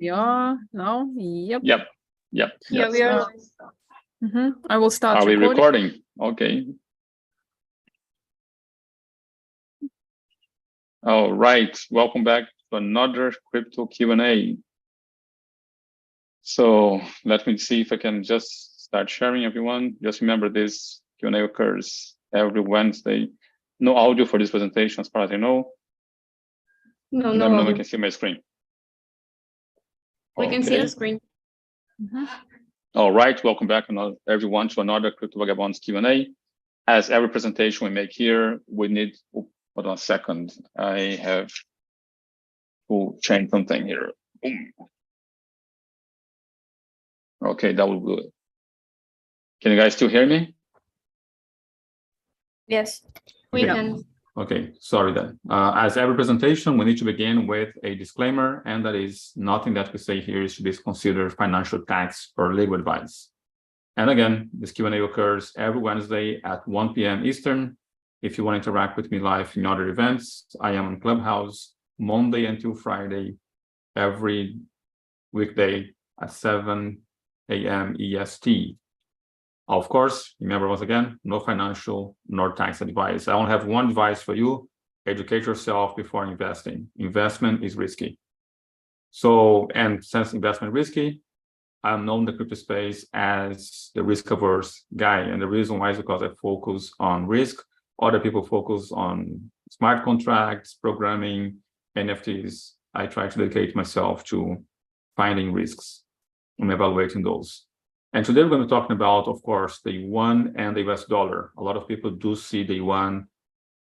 We are now. Yep. Yep. Yeah, we are. I will start. Are we recording? Okay. All right. Welcome back to another crypto Q&A. So let me see if I can just start sharing, everyone. Just remember, this Q&A occurs every Wednesday. No audio for this presentation, as far as I know. No, Let no. me know if I can see my screen. We can see the screen. All right, welcome back everyone to another Crypto Vagabonds Q&A. As every presentation we make here, we need, hold on a second. I have to change something here. Boom. Okay, that will do it. Can you guys still hear me? Yes, we can. Okay, sorry then. As every presentation, we need to begin with a disclaimer, and that is nothing that we say here should be considered financial tax or legal advice. And again, this Q&A occurs every Wednesday at 1 p.m. Eastern. If you want to interact with me live in other events, I am on Clubhouse Monday until Friday, every weekday at 7 a.m. EST. Of course, remember once again, no financial nor tax advice. I only have one advice for you: educate yourself before investing. Investment is risky. So, and since investment is risky, I'm known in the crypto space as the risk-averse guy. And the reason why is because I focus on risk. Other people focus on smart contracts, programming, NFTs. I try to dedicate myself to finding risks and evaluating those. And today we're going to be talking about, of course, the yuan and the US dollar. A lot of people do see the yuan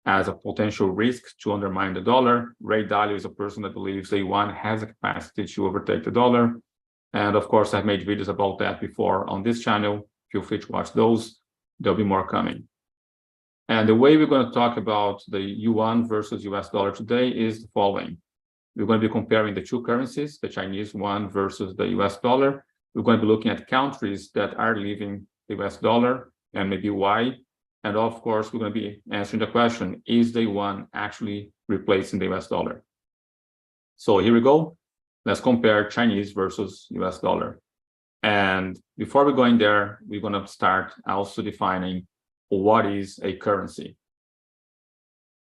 as a potential risk to undermine the dollar. Ray Dalio is a person that believes the yuan has a capacity to overtake the dollar. And of course, I've made videos about that before on this channel. Feel free to watch those. There'll be more coming. And the way we're going to talk about the yuan versus US dollar today is the following. We're going to be comparing the two currencies, the Chinese yuan versus the US dollar. We're going to be looking at countries that are leaving the US dollar and maybe why. And of course, we're going to be answering the question, is the yuan actually replacing the US dollar? So here we go. Let's compare Chinese versus US dollar. And before we go in there, we're going to start also defining what is a currency.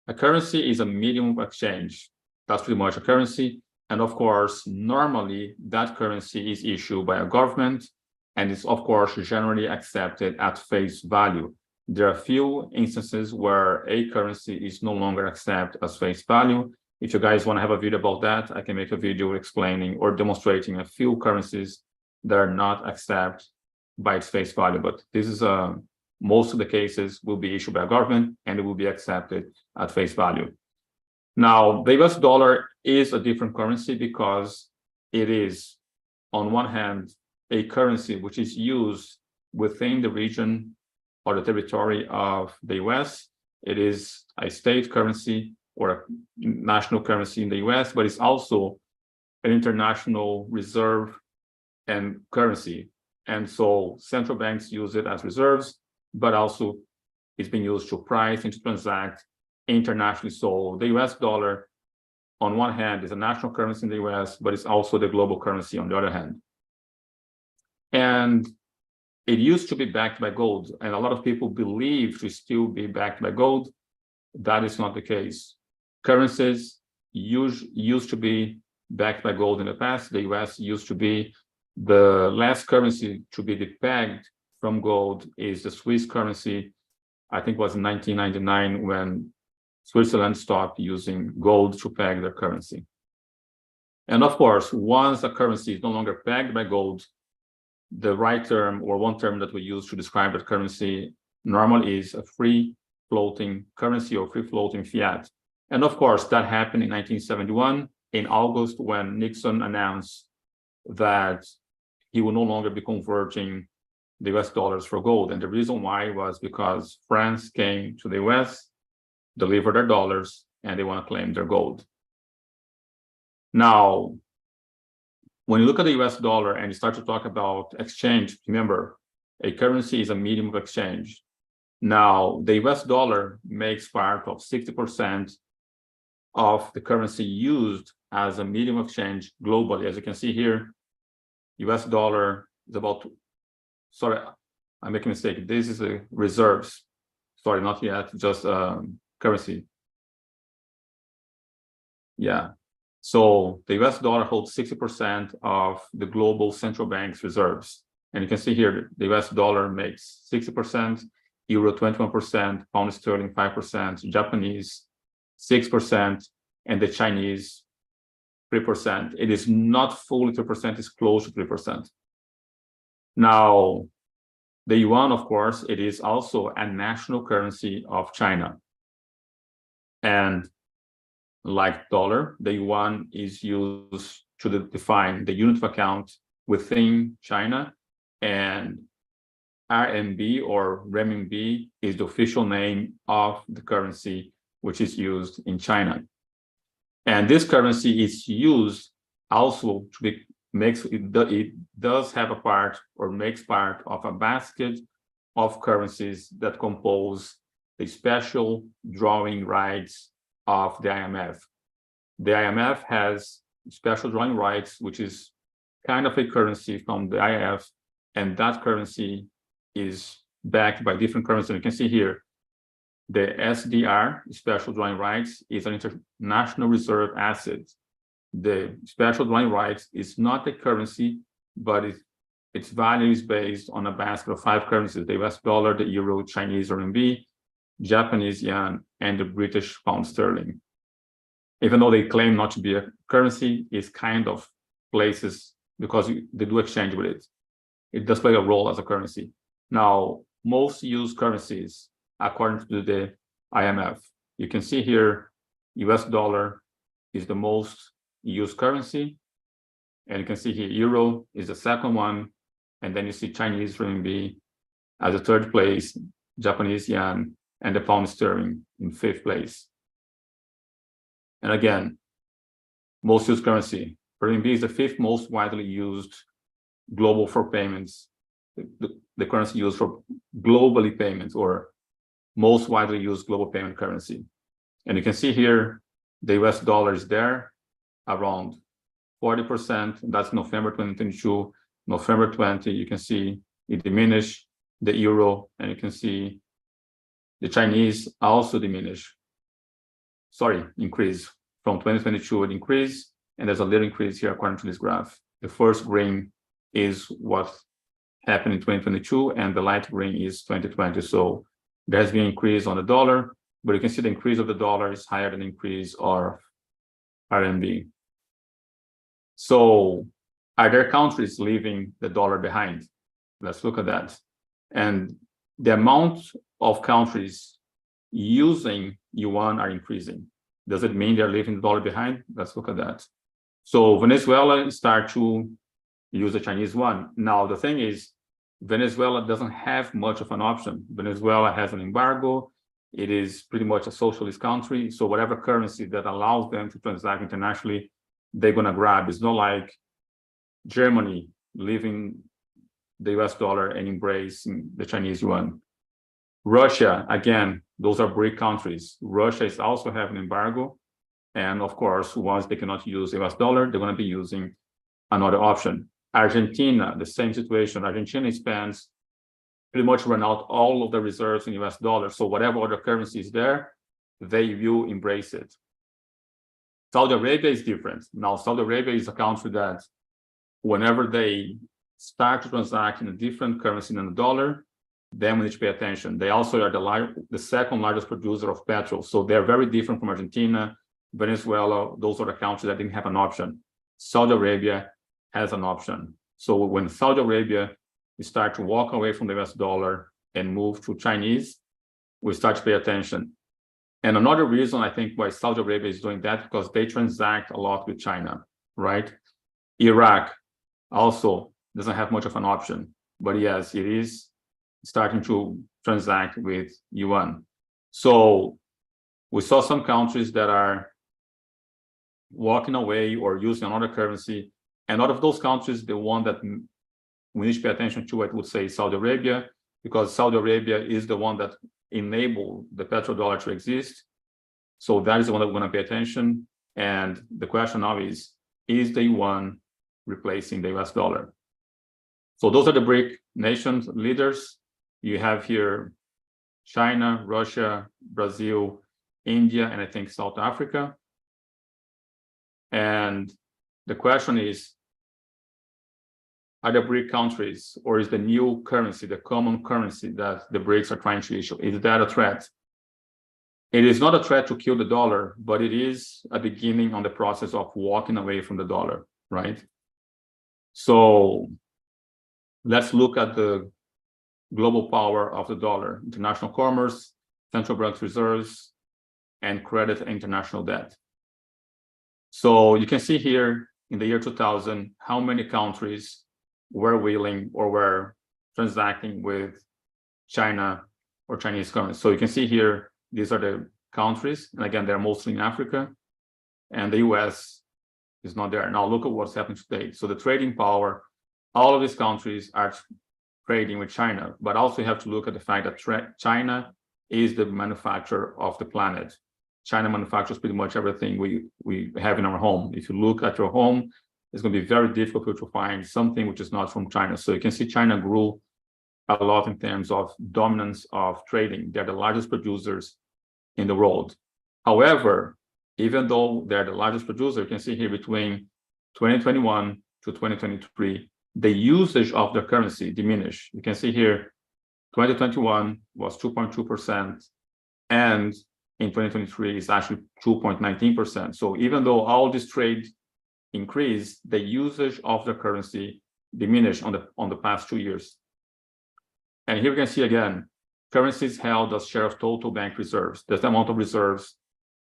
A currency is a medium of exchange. That's pretty much a currency. And of course, normally that currency is issued by a government and is of course generally accepted at face value. There are few instances where a currency is no longer accepted as face value. If you guys want to have a video about that, I can make a video explaining or demonstrating a few currencies that are not accepted by its face value. But this is most of the cases will be issued by a government and it will be accepted at face value. Now, the US dollar is a different currency because it is, on one hand, a currency which is used within the region or the territory of the US. It is a state currency or a national currency in the US, but it's also an international reserve and currency. And so central banks use it as reserves, but also it's being used to price and to transact internationally. So the US dollar, on one hand, is a national currency in the US, but it's also the global currency on the other hand. And it used to be backed by gold, and a lot of people believe to still be backed by gold. That is not the case. Currencies used to be backed by gold in the past. The US used to be the last currency to be pegged from gold is the Swiss currency. I think it was in 1999 when Switzerland stopped using gold to peg their currency. And of course, once a currency is no longer pegged by gold, the right term or one term that we use to describe that currency normally is a free floating currency or free floating fiat. And of course, that happened in 1971 in August when Nixon announced that he will no longer be converting the US dollars for gold. And the reason why was because France came to the US, delivered their dollars, and they want to claim their gold. Now, when you look at the US dollar and you start to talk about exchange, remember, a currency is a medium of exchange. Now, the US dollar makes part of 60% of the currency used as a medium of exchange globally. As you can see here, US dollar is about, sorry, I make a mistake. This is the reserves. Sorry, not yet, just currency. Yeah. So the US dollar holds 60% of the global central bank's reserves. And you can see here, the US dollar makes 60%, Euro 21%, Pound Sterling 5%, Japanese 6%, and the Chinese 3%. It is not fully 3%, it's close to 3%. Now, the yuan, of course, it is also a national currency of China. And like dollar, the yuan is used to define the unit of account within China, and RMB or renminbi is the official name of the currency which is used in China. And this currency is used also to be it does have a part or makes part of a basket of currencies that compose the special drawing rights of the IMF. The IMF has special drawing rights, which is kind of a currency from the IMF, and that currency is backed by different currencies. You can see here, the SDR, special drawing rights, is an international reserve asset. The special drawing rights is not a currency, but its value is based on a basket of 5 currencies: the US dollar, the euro, Chinese RMB, Japanese yen, and the British pound sterling. Even though they claim not to be a currency, it's kind of places because they do exchange with it. It does play a role as a currency. Now, most used currencies, according to the IMF, you can see here, US dollar is the most used currency. And you can see here, euro is the second one. And then you see Chinese renminbi as a third place, Japanese yen, and the pound sterling in 5th place. And again, most used currency. Renminbi is the 5th most widely used global for payments, the currency used for globally payments, or most widely used global payment currency. And you can see here, the US dollar is there, around 40%. That's November 2022. November 20, you can see it diminish. The euro, and you can see the Chinese also diminish. Sorry, increase. From 2022, it increased, and there's a little increase here according to this graph. The first green is what happened in 2022, and the light green is 2020. So there's been an increase on the dollar, but you can see the increase of the dollar is higher than the increase of RMB. So are there countries leaving the dollar behind? Let's look at that. And the amount of countries using yuan are increasing. Does it mean they're leaving the dollar behind? Let's look at that. So Venezuela start to use the Chinese yuan. Now, the thing is, Venezuela doesn't have much of an option. Venezuela has an embargo. It is pretty much a socialist country. So whatever currency that allows them to transact internationally, they're going to grab. It's not like Germany leaving the US dollar and embracing the Chinese yuan. Russia, again, those are BRICS countries. Russia is also having an embargo. And of course, once they cannot use the US dollar, they're going to be using another option. Argentina, the same situation. Argentina spends pretty much run out all of the reserves in US dollars. So whatever other currency is there, they will embrace it. Saudi Arabia is different. Now, Saudi Arabia is a country that whenever they start to transact in a different currency than the dollar, then we need to pay attention. They also are the second largest producer of petrol. So they're very different from Argentina, Venezuela. Those are the countries that didn't have an option. Saudi Arabia has an option. So when Saudi Arabia start to walk away from the US dollar and move to Chinese, we start to pay attention. And another reason I think why Saudi Arabia is doing that, because they transact a lot with China, right? Iraq also doesn't have much of an option, but yes, it is starting to transact with yuan. So we saw some countries that are walking away or using another currency. And out of those countries, the one that we need to pay attention to, I would say Saudi Arabia, because Saudi Arabia is the one that enabled the petrodollar to exist. So that is the one that we're going to pay attention. And the question now is the yuan replacing the US dollar? So those are the BRIC nations leaders. You have here China, Russia, Brazil, India, and I think South Africa. And the question is, are the BRIC countries, or is the new currency, the common currency that the BRICS are trying to issue, is that a threat? It is not a threat to kill the dollar, but it is a beginning on the process of walking away from the dollar, right? So let's look at the global power of the dollar: international commerce, central bank reserves, and credit and international debt. So you can see here in the year 2000, how many countries were willing or were transacting with China or Chinese currency. So you can see here, these are the countries, and again, they're mostly in Africa, and the US is not there. Now look at what's happening today. So the trading power, all of these countries are trading with China, but also you have to look at the fact that China is the manufacturer of the planet. China manufactures pretty much everything we have in our home. If you look at your home, it's going to be very difficult for you to find something which is not from China. So you can see China grew a lot in terms of dominance of trading. They're the largest producers in the world. However, even though they're the largest producer, you can see here between 2021 to 2023, the usage of the currency diminished. You can see here, 2021 was 2.2%, and in 2023 it's actually 2.19%. So even though all this trade increased, the usage of the currency diminished on the past 2 years. And here we can see again, currencies held as share of total bank reserves. That's the amount of reserves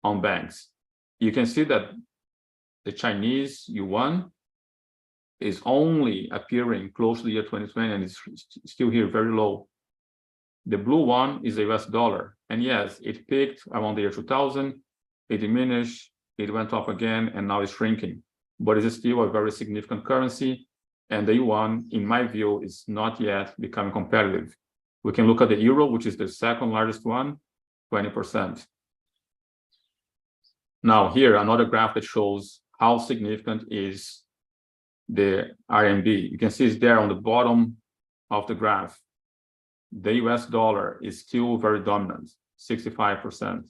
on banks. You can see that the Chinese yuan is only appearing close to the year 2020, and it's still here very low. The blue one is the US dollar. And yes, it peaked around the year 2000, it diminished, it went up again, and now it's shrinking. But it is still a very significant currency. And the yuan, in my view, is not yet becoming competitive. We can look at the euro, which is the second largest one, 20%. Now here, another graph that shows how significant is the RMB. You can see it's there on the bottom of the graph. The US dollar is still very dominant, 65%.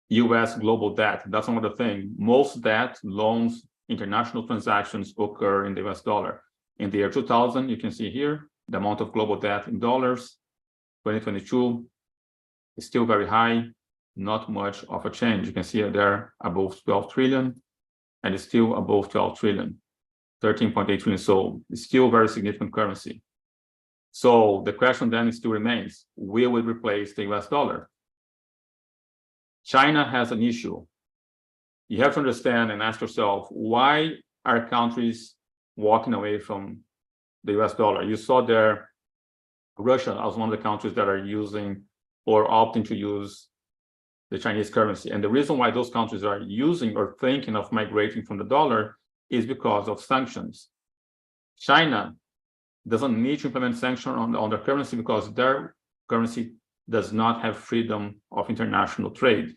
US global debt, that's another thing. Most debt, loans, international transactions occur in the US dollar. In the year 2000, you can see here, the amount of global debt in dollars, 2022 is still very high, not much of a change. You can see it there above 12 trillion, and it's still above 12 trillion, 13.8 trillion. So it's still very significant currency. So the question then still remains, will it replace the US dollar? China has an issue. You have to understand and ask yourself, why are countries walking away from the US dollar? You saw there, Russia as one of the countries that are using or opting to use the Chinese currency. And the reason why those countries are using or thinking of migrating from the dollar is because of sanctions. China doesn't need to implement sanctions on their currency because their currency does not have freedom of international trade.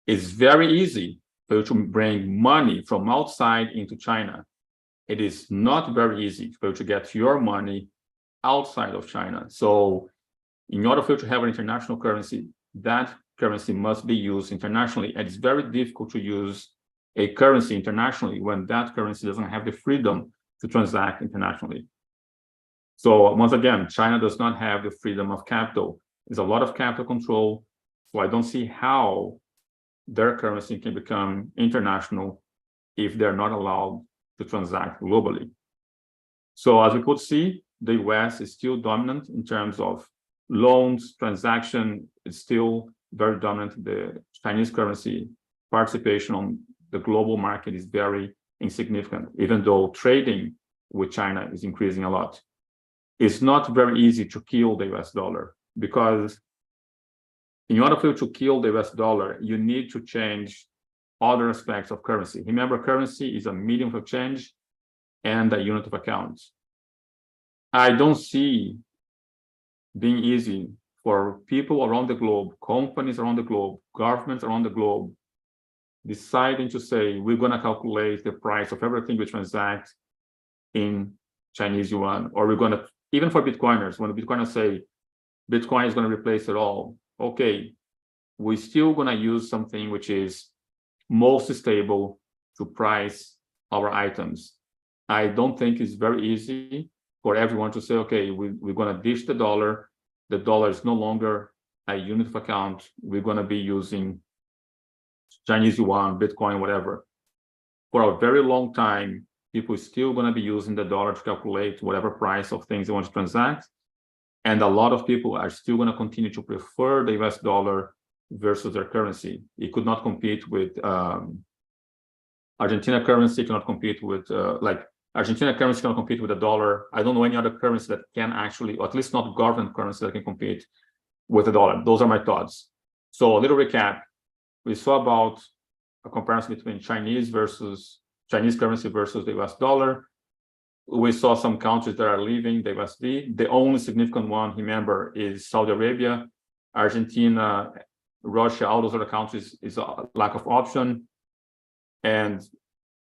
It's very easy for you to bring money from outside into China. It is not very easy for you to get your money outside of China. So in order for you to have an international currency, that currency must be used internationally. And it's very difficult to use a currency internationally when that currency doesn't have the freedom to transact internationally. So once again, China does not have the freedom of capital. There's a lot of capital control. So I don't see how their currency can become international if they're not allowed to transact globally. So as we could see, the US is still dominant in terms of loans, transaction. It's still very dominant. The Chinese currency participation on the global market is very insignificant, even though trading with China is increasing a lot. It's not very easy to kill the US dollar because in order for you to kill the US dollar, you need to change other aspects of currency. Remember, currency is a medium of exchange and a unit of account. I don't see being easy for people around the globe, companies around the globe, governments around the globe deciding to say we're going to calculate the price of everything we transact in Chinese yuan, or we're going to, even for Bitcoiners, when the Bitcoiners say Bitcoin is going to replace it all, okay, we're still going to use something which is most stable to price our items. I don't think it's very easy for everyone to say, okay, we're going to ditch the dollar. The dollar is no longer a unit of account. We're going to be using Chinese yuan, Bitcoin, whatever. For a very long time, people are still going to be using the dollar to calculate whatever price of things they want to transact. And a lot of people are still going to continue to prefer the US dollar versus their currency. It could not compete with Argentina currency, cannot compete with, like Argentina currency cannot compete with the dollar. I don't know any other currency that can actually, or at least not government currency that can compete with the dollar. Those are my thoughts. So a little recap. We saw about a comparison between Chinese currency versus the US dollar. We saw some countries that are leaving the USD. The only significant one, remember, is Saudi Arabia, Argentina, Russia. All those other countries is a lack of option. And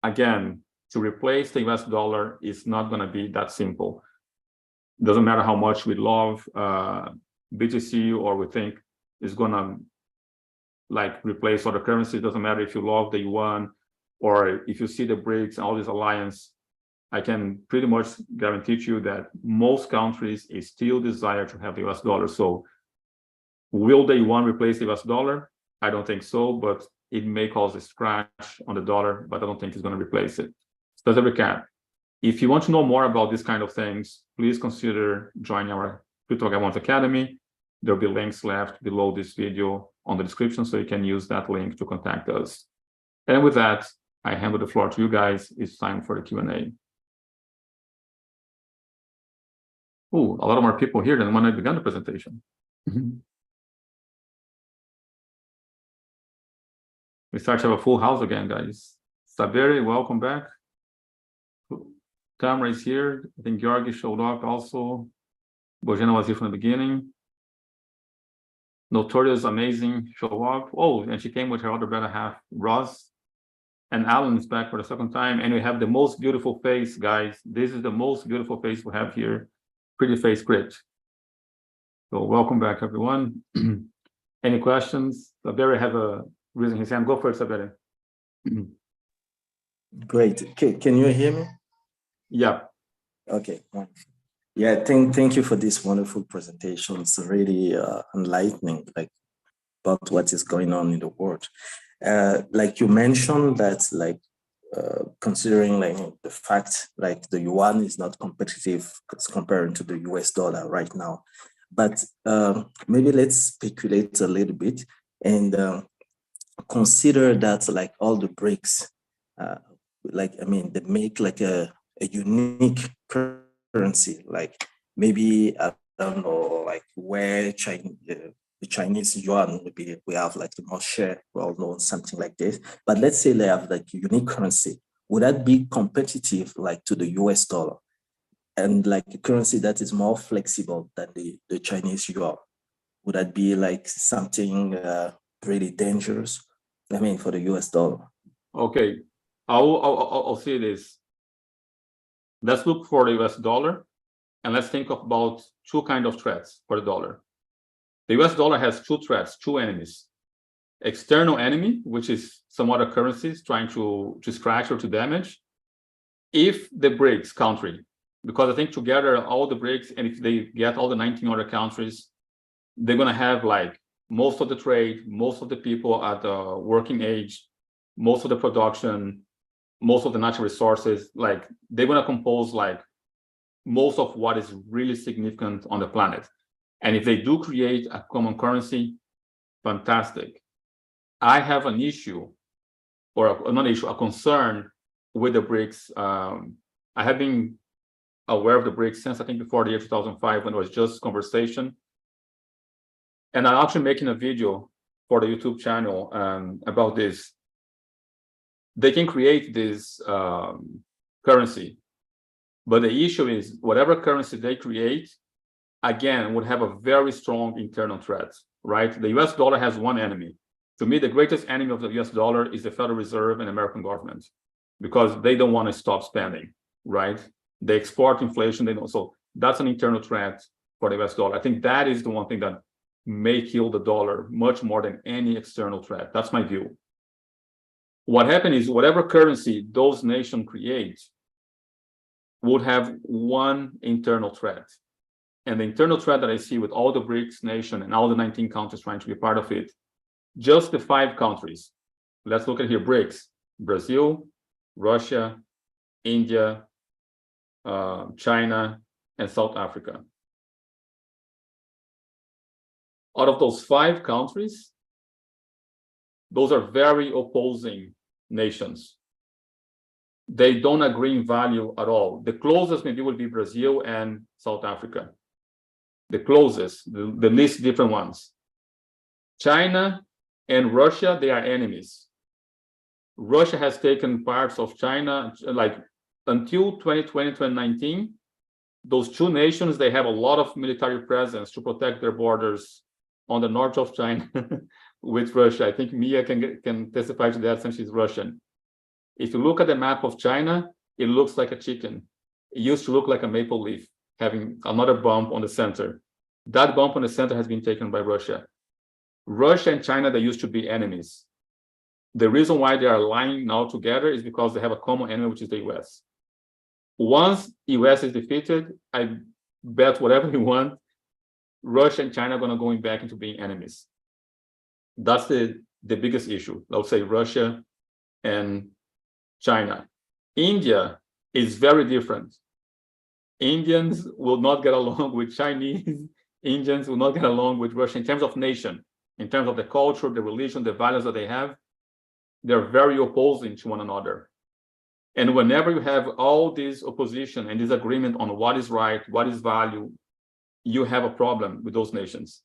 again, to replace the US dollar is not going to be that simple. Doesn't matter how much we love BTC or we think is going to like replace other currencies. Doesn't matter if you love the yuan or if you see the BRICS and all this alliance. I can pretty much guarantee to you that most countries still desire to have the US dollar. So will the yuan replace the US dollar? I don't think so, but it may cause a scratch on the dollar, but I don't think it's going to replace it. So that's a recap. If you want to know more about these kind of things, please consider joining our Crypto Vagabonds Academy. There'll be links left below this video on the description, so you can use that link to contact us. And with that, I hand the floor to you guys. It's time for the Q&A. Oh, a lot more people here than when I began the presentation. We start to have a full house again, guys. Saberi, welcome back. Tamara is here. I think Georgi showed up also. Bojana was here from the beginning. Notorious, amazing, show up. Oh, and she came with her other better half, Ross. And Alan is back for the second time. And we have the most beautiful face, guys. This is the most beautiful face we have here. Pretty face Crypt. So welcome back, everyone. Any questions? Saberi have a raising his hand. Go for it, Saberi. Great. Okay, can you hear me? Yeah. Okay. Yeah, thank you for this wonderful presentation. It's really enlightening, like about what is going on in the world. Like you mentioned that, like considering like the fact like the yuan is not competitive comparing to the US dollar right now, but maybe let's speculate a little bit and consider that like all the BRICS, like I mean, they make like a unique currency, like maybe I don't know, like where the Chinese yuan, maybe we have like the most share, well known, something like this. But let's say they have like a unique currency. Would that be competitive like to the US dollar? And like a currency that is more flexible than the Chinese yuan? Would that be like something really dangerous? I mean, for the US dollar? Okay, I'll say this. Let's look for the US dollar and let's think about two kinds of threats for the dollar. The US dollar has two threats, two enemies. External enemy, which is some other currencies trying to scratch or to damage. If the BRICS country, because I think together all the BRICS, and if they get all the 19 other countries, they're going to have like most of the trade, most of the people at the working age, most of the production, most of the natural resources, like they're going to compose like most of what is really significant on the planet. And if they do create a common currency, fantastic. I have an issue, or not an issue, a concern with the BRICS. I have been aware of the BRICS since I think before the year 2005 when it was just conversation. And I'm actually making a video for the YouTube channel about this. They can create this currency, but the issue is whatever currency they create, again, would have a very strong internal threat, right? The US dollar has one enemy, To me, the greatest enemy of the US dollar is the Federal Reserve and American government, because they don't want to stop spending, right? They export inflation, they don't. So that's an internal threat for the US dollar. I think that is the one thing that may kill the dollar much more than any external threat. That's my view. What happened is whatever currency those nations create would have one internal threat. And the internal threat that I see with all the BRICS nation and all the 19 countries trying to be part of it, just the 5 countries, let's look at here, BRICS, Brazil, Russia, India, China, and South Africa. Out of those 5 countries, those are very opposing nations. They don't agree in value at all. The closest maybe would be Brazil and South Africa. The closest, the least different ones. China and Russia, they are enemies. Russia has taken parts of China, like until 2020, 2019, those 2 nations, they have a lot of military presence to protect their borders on the north of China with Russia. I think Mia can testify to that since she's Russian. If you look at the map of China, it looks like a chicken. It used to look like a maple leaf, having another bump on the center. That bump on the center has been taken by Russia. Russia and China, they used to be enemies. The reason why they are aligning now together is because they have a common enemy, which is the US. Once US is defeated, I bet whatever you want, Russia and China are going to go back into being enemies. That's the biggest issue. I would say Russia and China. India is very different. Indians will not get along with Chinese. Indians will not get along with Russia in terms of nation, in terms of the culture, the religion, the values that they have. They're very opposing to one another. And whenever you have all this opposition and disagreement on what is right, what is value, you have a problem with those nations.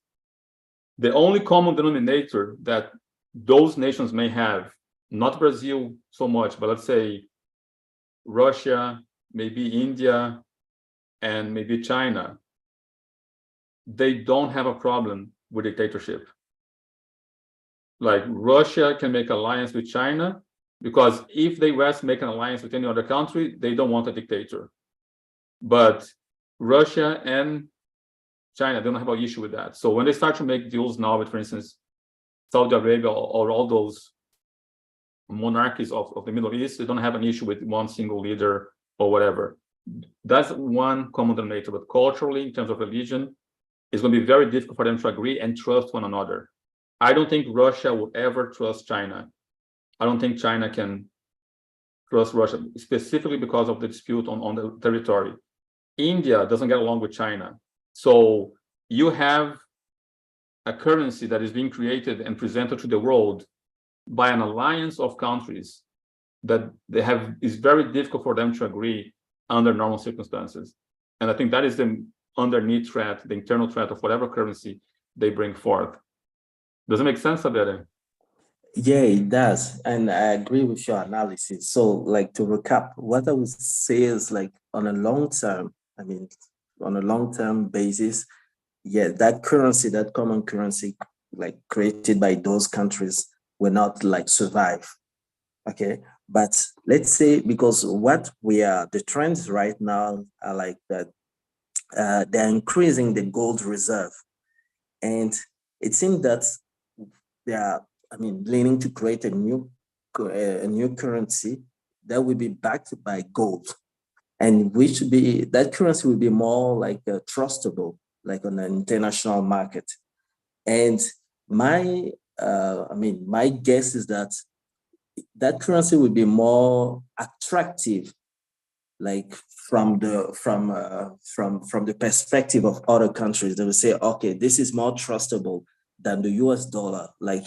The only common denominator that those nations may have, not Brazil so much, but let's say Russia, maybe India, and maybe China, they don't have a problem with dictatorship. Like Russia can make alliance with China, because if the US make an alliance with any other country, they don't want a dictator. But Russia and China, they don't have an issue with that. So when they start to make deals now with, for instance, Saudi Arabia or all those monarchies of the Middle East, they don't have an issue with one single leader or whatever. That's one common denominator. But culturally, in terms of religion, it's going to be very difficult for them to agree and trust one another. I don't think Russia would ever trust China. I don't think China can trust Russia, specifically because of the dispute on the territory. India doesn't get along with China. So you have a currency that is being created and presented to the world by an alliance of countries that is very difficult for them to agree under normal circumstances. And I think that is the underneath threat, the internal threat of whatever currency they bring forth. Does it make sense, Abere? Yeah, it does. And I agree with your analysis. So like to recap, what I would say is like on a long term, on a long-term basis, yeah, that currency, that common currency, like created by those countries will not like survive. Okay. But let's say, because the trends right now are like that, they're increasing the gold reserve. And it seems that they are, leaning to create a new currency that will be backed by gold. And that currency will be more like trustable, like on an international market. And my guess is that currency will be more attractive, like from the perspective of other countries. They will say, okay, this is more trustable than the US dollar, like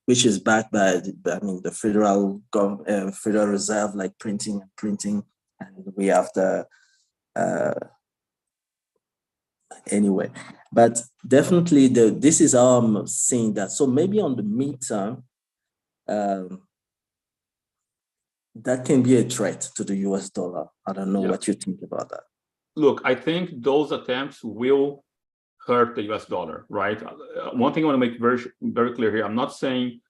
which is backed by the Federal Reserve, like printing, and we have the anyway. But definitely, this is how I'm seeing that. So maybe on the midterm, that can be a threat to the US dollar. I don't know what you think about that. Look, I think those attempts will hurt the US dollar, right? One thing I want to make very, very clear here, I'm not saying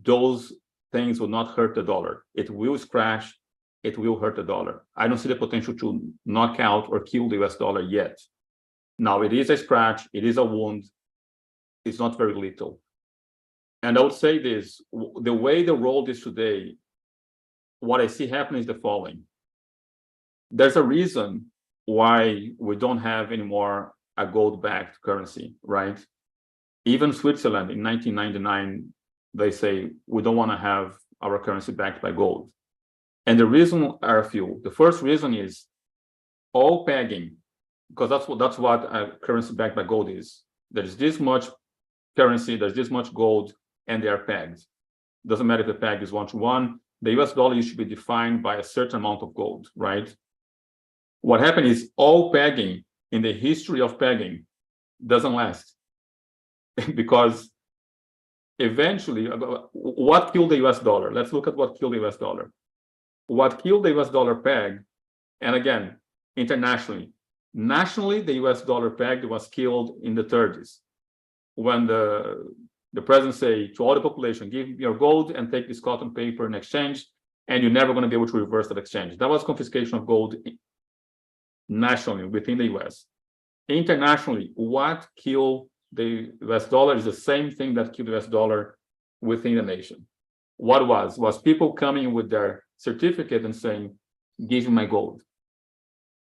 those things will not hurt the dollar. It will scratch, it will hurt the dollar. I don't see the potential to knock out or kill the US dollar yet. Now, it is a scratch, it is a wound, it's not very little. And I would say this, the way the world is today, what I see happening is the following. There's a reason why we don't have anymore a gold-backed currency, right? Even Switzerland in 1999, they say, we don't want to have our currency backed by gold. And the reason are a few. The first reason is all pegging, because that's what a currency backed by gold is. There's this much currency, there's this much gold, and they are pegged. Doesn't matter if the peg is 1 to 1. The US dollar used to be defined by a certain amount of gold, right? What happened is all pegging in the history of pegging doesn't last. Because eventually, what killed the US dollar? Let's look at what killed the US dollar. What killed the US dollar peg, and again, internationally, nationally, the US dollar peg was killed in the 30s, when the president say to all the population, give your gold and take this cotton paper in exchange, and you're never going to be able to reverse that exchange. That was confiscation of gold nationally within the US. Internationally, what killed the US dollar is the same thing that killed the US dollar within the nation. What was people coming with their certificate and saying, give me my gold.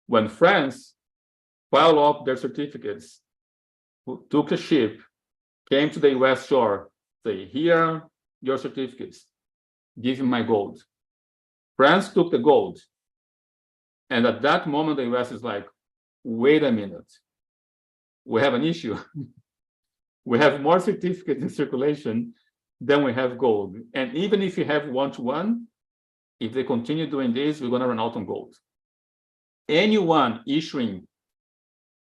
When France piled up their certificates, took a ship, came to the US shore, say, here are your certificates, give me my gold. France took the gold. And at that moment, the US is like, wait a minute, we have an issue. We have more certificates in circulation than we have gold. And even if you have 1 to 1, if they continue doing this, we're going to run out on gold. Anyone issuing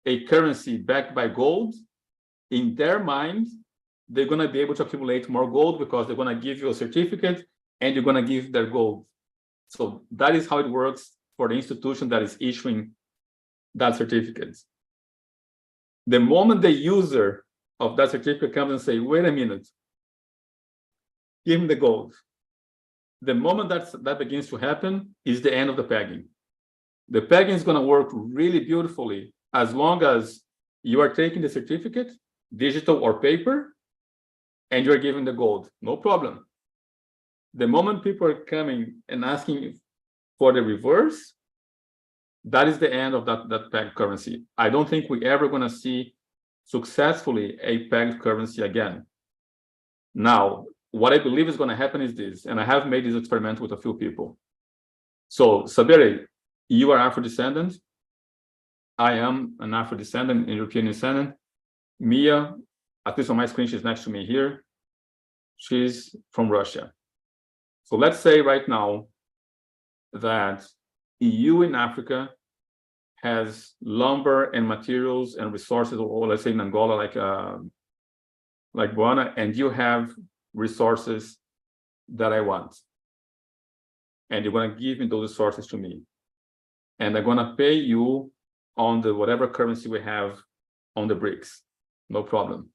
a currency backed by gold, in their mind, they're going to be able to accumulate more gold because they're going to give you a certificate and you're going to give their gold. So that is how it works for the institution that is issuing that certificate. The moment the user of that certificate comes and say, wait a minute, give me the gold. The moment that begins to happen is the end of the pegging. The pegging is going to work really beautifully as long as you are taking the certificate, digital or paper, and you're giving the gold, no problem. The moment people are coming and asking for the reverse, that is the end of that pegged currency. I don't think we're ever going to see successfully a pegged currency again. Now, what I believe is going to happen is this, and I have made this experiment with a few people. So, Sabere, you are Afro-descendant. I am an Afro-descendant, an European descendant. Mia, at least on my screen, she's next to me here. She's from Russia. So let's say right now that EU in Africa has lumber and materials and resources, or let's say in Angola, like Boana, and you have resources that I want. And you're going to give me those resources to me. And I'm going to pay you on the whatever currency we have on the BRICS. No problem.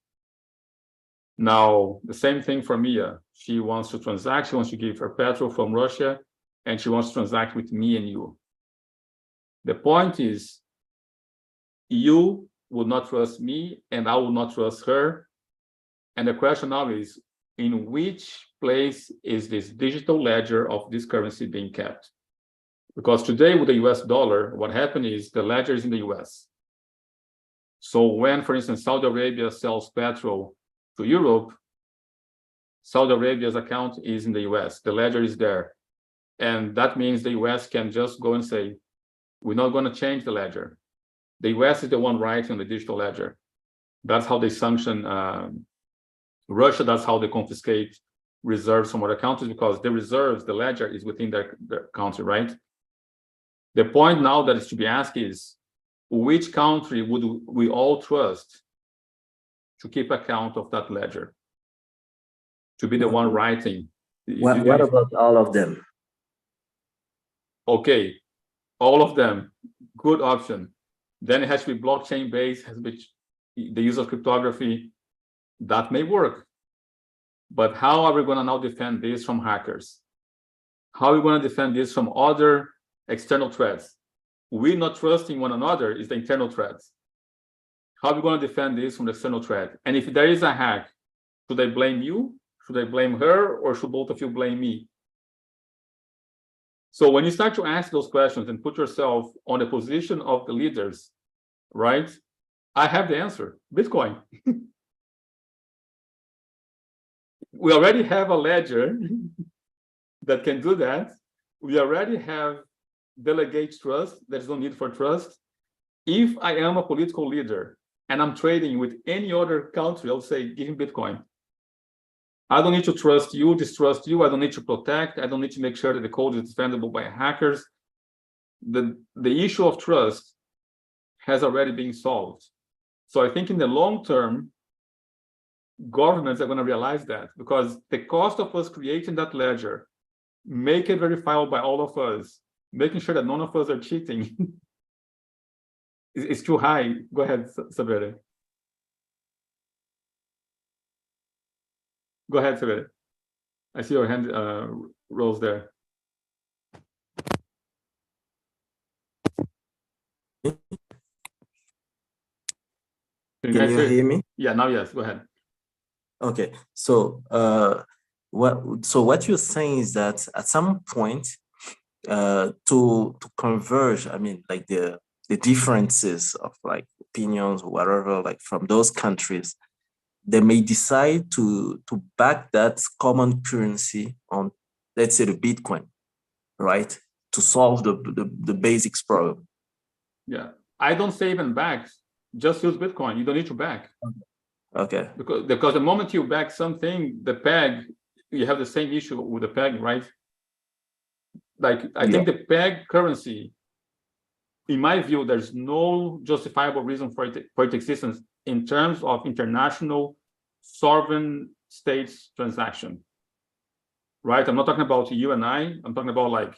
Now, the same thing for Mia. She wants to transact. She wants to give her petrol from Russia, and she wants to transact with me and you. The point is, you would not trust me, and I will not trust her. And the question now is, in which place is this digital ledger of this currency being kept? Because today with the US dollar, what happened is the ledger is in the US. So when, for instance, Saudi Arabia sells petrol to Europe, Saudi Arabia's account is in the US. The ledger is there. And that means the US can just go and say, we're not going to change the ledger. The US is the one writing the digital ledger. That's how they sanction Russia. That's how they confiscate reserves from other countries, because the reserves, the ledger is within their country, right? The point now that is to be asked is, which country would we all trust to keep account of that ledger? To be the one writing? What about all of them? Okay, all of them, good option. Then it has to be blockchain based, has to be the use of cryptography. That may work. But how are we going to now defend this from hackers? How are we going to defend this from other external threats? We not trusting one another is the internal threats. How are we going to defend this from the external threat? And if there is a hack, should I blame you? Should I blame her? Or should both of you blame me? So when you start to ask those questions and put yourself on the position of the leaders, right? I have the answer, Bitcoin. We already have a ledger that can do that. We already have delegate trust. There's no need for trust. If I am a political leader and I'm trading with any other country, I'll say, give me Bitcoin. I don't need to trust you, distrust you. I don't need to protect. I don't need to make sure that the code is defendable by hackers. The issue of trust has already been solved. So I think in the long term, governments are going to realize that, because the cost of us creating that ledger, make it verifiable by all of us, making sure that none of us are cheating, is too high. Go ahead, Savere. Go ahead, Savere. I see your hand rose there. Can you hear me? Yeah, now yes, go ahead. Okay, so what you're saying is that at some point, to converge, I mean, like the differences of like opinions or whatever, like from those countries, they may decide to back that common currency on, let's say, the Bitcoin, right? To solve the basics problem. Yeah, I don't say even back, just use Bitcoin. You don't need to back. Okay. Because the moment you back something, the peg, you have the same issue with the peg, right? Like, I think the peg currency, in my view, there's no justifiable reason for its existence in terms of international sovereign states transaction, right? I'm not talking about you and I'm talking about like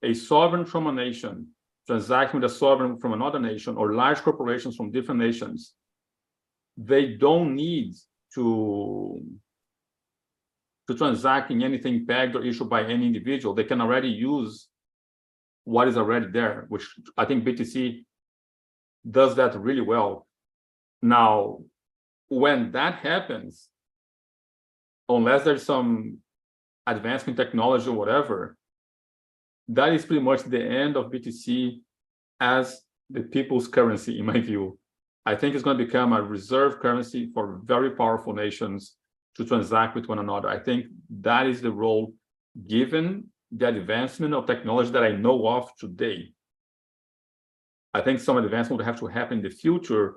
a sovereign from a nation transacting with a sovereign from another nation, or large corporations from different nations. They don't need to transact in anything pegged or issued by any individual. They can already use what is already there, which I think BTC does that really well. Now, when that happens, unless there's some advancement technology or whatever, that is pretty much the end of BTC as the people's currency, in my view. I think it's going to become a reserve currency for very powerful nations to transact with one another. I think that is the role, given the advancement of technology that I know of today. I think some advancement will have to happen in the future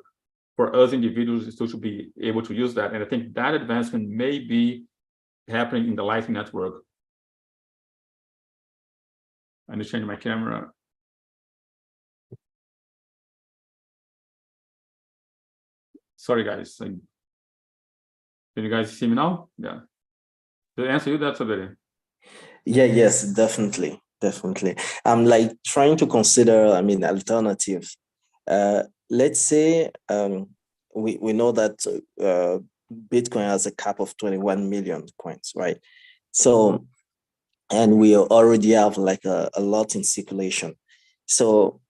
for us individuals still to be able to use that. And I think that advancement may be happening in the Lightning Network. I need to change my camera. Sorry, guys. Can you guys see me now? Yeah. Did I answer you? That's a video. Yeah, yes, definitely. I'm like trying to consider, I mean, alternatives. Let's say we know that Bitcoin has a cap of 21 million coins, right? So, and we already have like a lot in circulation. So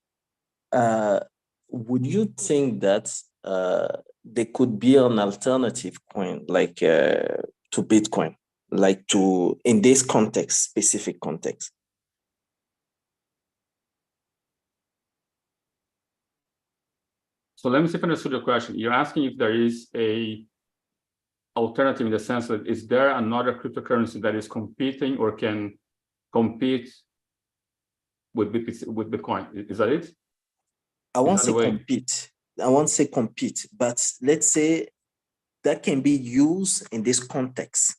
would you think that there could be an alternative coin like to Bitcoin, like to, in this context, specific context? So let me see if I understood your question. You're asking if there is a alternative in the sense that, is there another cryptocurrency that is competing or can compete with Bitcoin? Is that it? I won't say compete. I won't say compete, but let's say that can be used in this context.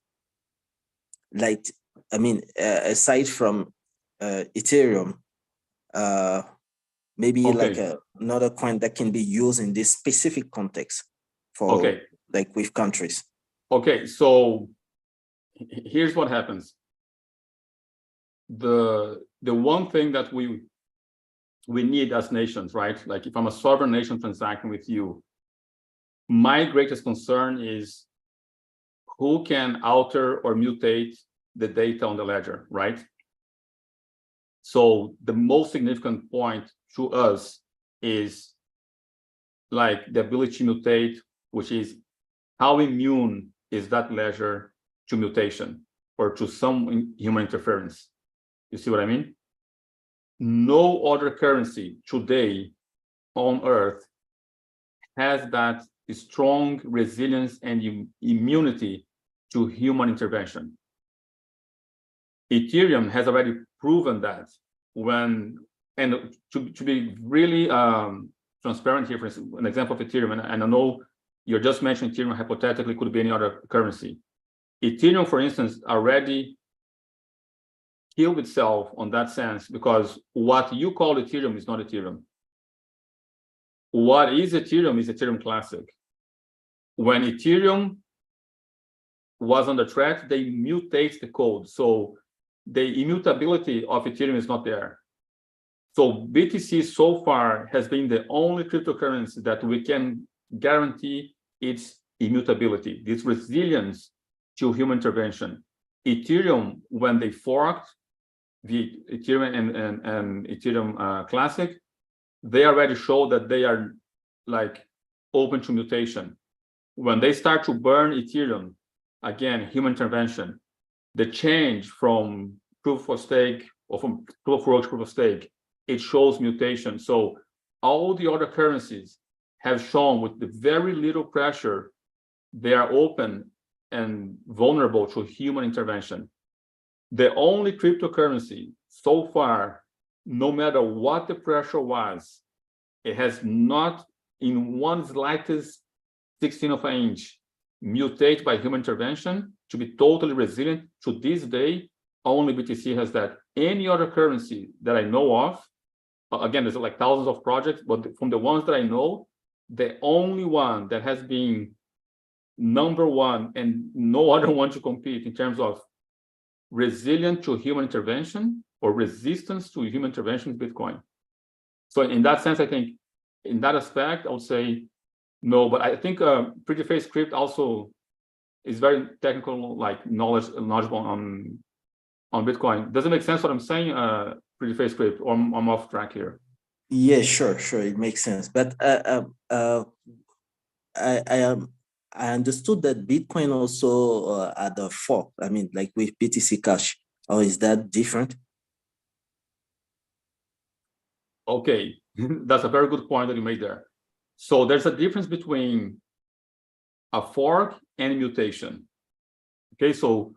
Like, I mean, aside from Ethereum, maybe like another coin that can be used in this specific context for like with countries. Okay, so here's what happens. The one thing that we need as nations, right? Like if I'm a sovereign nation transacting with you, my greatest concern is who can alter or mutate the data on the ledger, right? So the most significant point to us is like the ability to mutate, which is how immune is that ledger to mutation or to some human interference. You see what I mean? No other currency today on Earth has that strong resilience and immunity to human intervention. Ethereum has already proven that and to be really transparent here, for instance, an example of Ethereum, and I know you're just mentioning Ethereum hypothetically could be any other currency. Ethereum, for instance, already killed itself on that sense because what you call Ethereum is not Ethereum. What is Ethereum Classic. When Ethereum was under threat, they mutate the code. So the immutability of Ethereum is not there. So BTC so far has been the only cryptocurrency that we can guarantee its immutability, this resilience to human intervention. Ethereum, when they forked the Ethereum and Ethereum Classic, they already show that they are like open to mutation. When they start to burn Ethereum, again, human intervention, the change from proof of stake or from proof of work to proof of stake, it shows mutation. So all the other currencies have shown with the very little pressure, they are open and vulnerable to human intervention. The only cryptocurrency so far, no matter what the pressure was, it has not in one slightest 16th of an inch mutate by human intervention to be totally resilient. To this day, only BTC has that. Any other currency that I know of, again, there's like thousands of projects, but from the ones that I know, the only one that has been number one and no other one to compete in terms of resilient to human intervention or resistance to human intervention is Bitcoin. So in that sense, I think in that aspect, I would say no, but I think Prettyface Crypt also is very technical, like knowledgeable on Bitcoin. Does it make sense what I'm saying, Prettyface Crypt, or I'm off track here? Yeah, sure, it makes sense. But I understood that Bitcoin also had a fork. I mean, like with BTC Cash, or is that different? Okay, that's a very good point that you made there. So there's a difference between a fork and mutation. Okay, so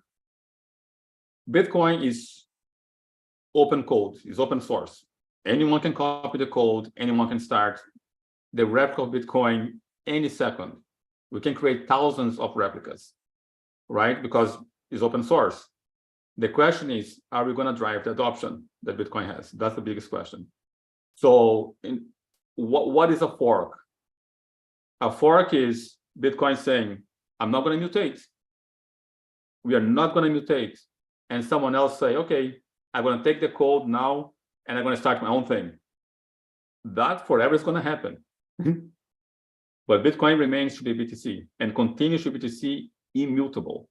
Bitcoin is open code, is open source. Anyone can copy the code, anyone can start the replica of Bitcoin any second. We can create thousands of replicas, right? Because it's open source. The question is, are we going to drive the adoption that Bitcoin has? That's the biggest question. So what is a fork? A fork is Bitcoin saying, I'm not going to mutate. We are not going to mutate. And someone else say, okay, I'm going to take the code now and I'm going to start my own thing. That forever is going to happen. But Bitcoin remains to be BTC and continues to be BTC immutable.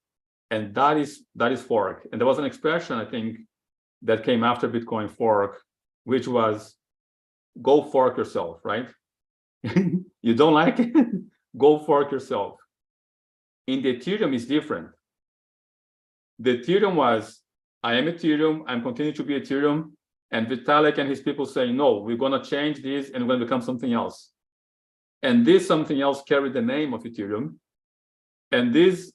And that is fork. And there was an expression, I think, that came after Bitcoin fork, which was go fork yourself, right? You don't like it? Go fork yourself. In the Ethereum, it's different. The Ethereum was, I am Ethereum, I'm continuing to be Ethereum, and Vitalik and his people say, no, we're going to change this and we're going to become something else. And this something else carried the name of Ethereum. And this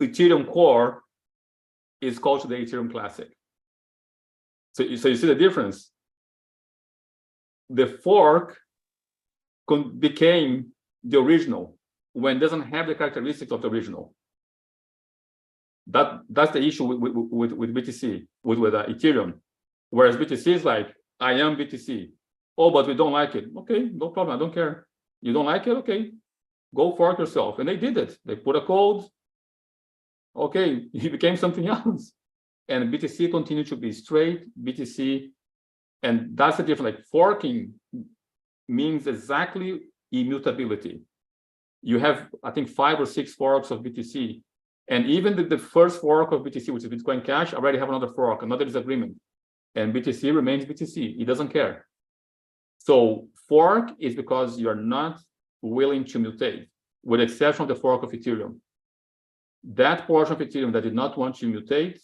Ethereum core is called the Ethereum Classic. So you see the difference. The fork became the original when it doesn't have the characteristics of the original. That's the issue with BTC, with Ethereum. Whereas BTC is like, I am BTC. Oh, but we don't like it. Okay, no problem, I don't care. You don't like it? Okay, go fork yourself. And they did it. They put a code. Okay, it became something else. And BTC continued to be straight BTC. And that's the difference. Like forking means exactly immutability. You have, I think, 5 or 6 forks of BTC, And even the first fork of BTC, which is Bitcoin Cash, already have another fork, another disagreement. And BTC remains BTC. It doesn't care. So fork is because you're not willing to mutate, with the exception of the fork of Ethereum. That portion of Ethereum that did not want to mutate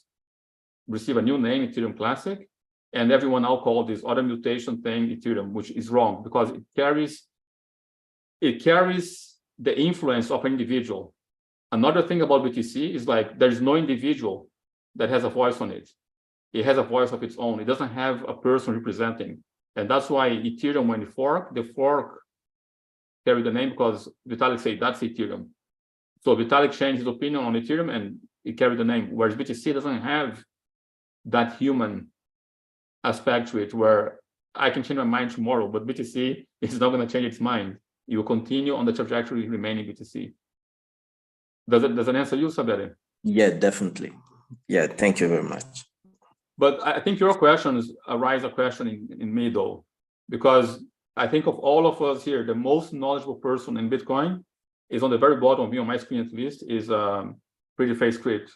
receive a new name, Ethereum Classic, and everyone now call this other mutation thing Ethereum, which is wrong because it carries the influence of an individual. Another thing about BTC is like there's no individual that has a voice on it. It has a voice of its own. It doesn't have a person representing. And that's why Ethereum, when the fork carry the name because Vitalik said that's Ethereum. So Vitalik changed his opinion on Ethereum and it carried the name, whereas BTC doesn't have that human aspect to it where I can change my mind tomorrow, but BTC is not going to change its mind. You will continue on the trajectory remaining BTC. Does it answer you, Saberi? Yeah, definitely. Yeah, thank you very much. But I think your questions arise a question in me though, because I think of all of us here, the most knowledgeable person in Bitcoin is on the very bottom of me on my screen at least is Pretty Face Crypt.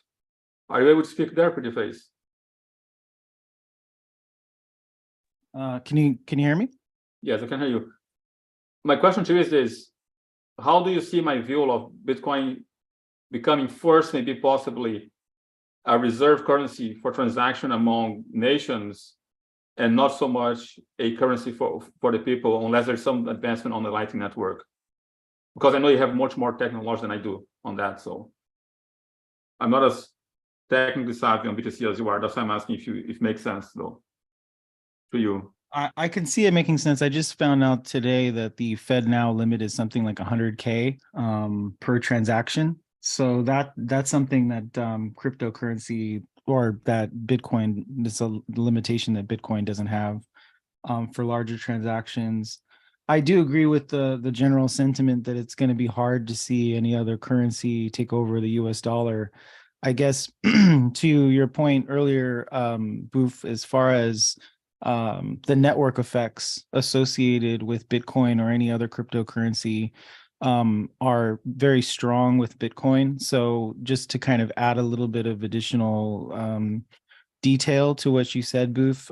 Are you able to speak there, Pretty Face? Can you hear me? Yes, I can hear you. My question to you is this: how do you see my view of Bitcoin becoming first, maybe possibly a reserve currency for transaction among nations, and not so much a currency for the people, unless there's some advancement on the Lightning Network? Because I know you have much more technology than I do on that, so I'm not as technically savvy on BTC as you are. That's why I'm asking if it makes sense though to you. I can see it making sense. I just found out today that the Fed now limit is something like 100K per transaction. So that's something that cryptocurrency or that Bitcoin, it's a limitation that Bitcoin doesn't have for larger transactions. I do agree with the general sentiment that it's going to be hard to see any other currency take over the US dollar. I guess to your point earlier, Boof, as far as the network effects associated with Bitcoin or any other cryptocurrency are very strong with Bitcoin. So just to kind of add a little bit of additional detail to what you said, Boof,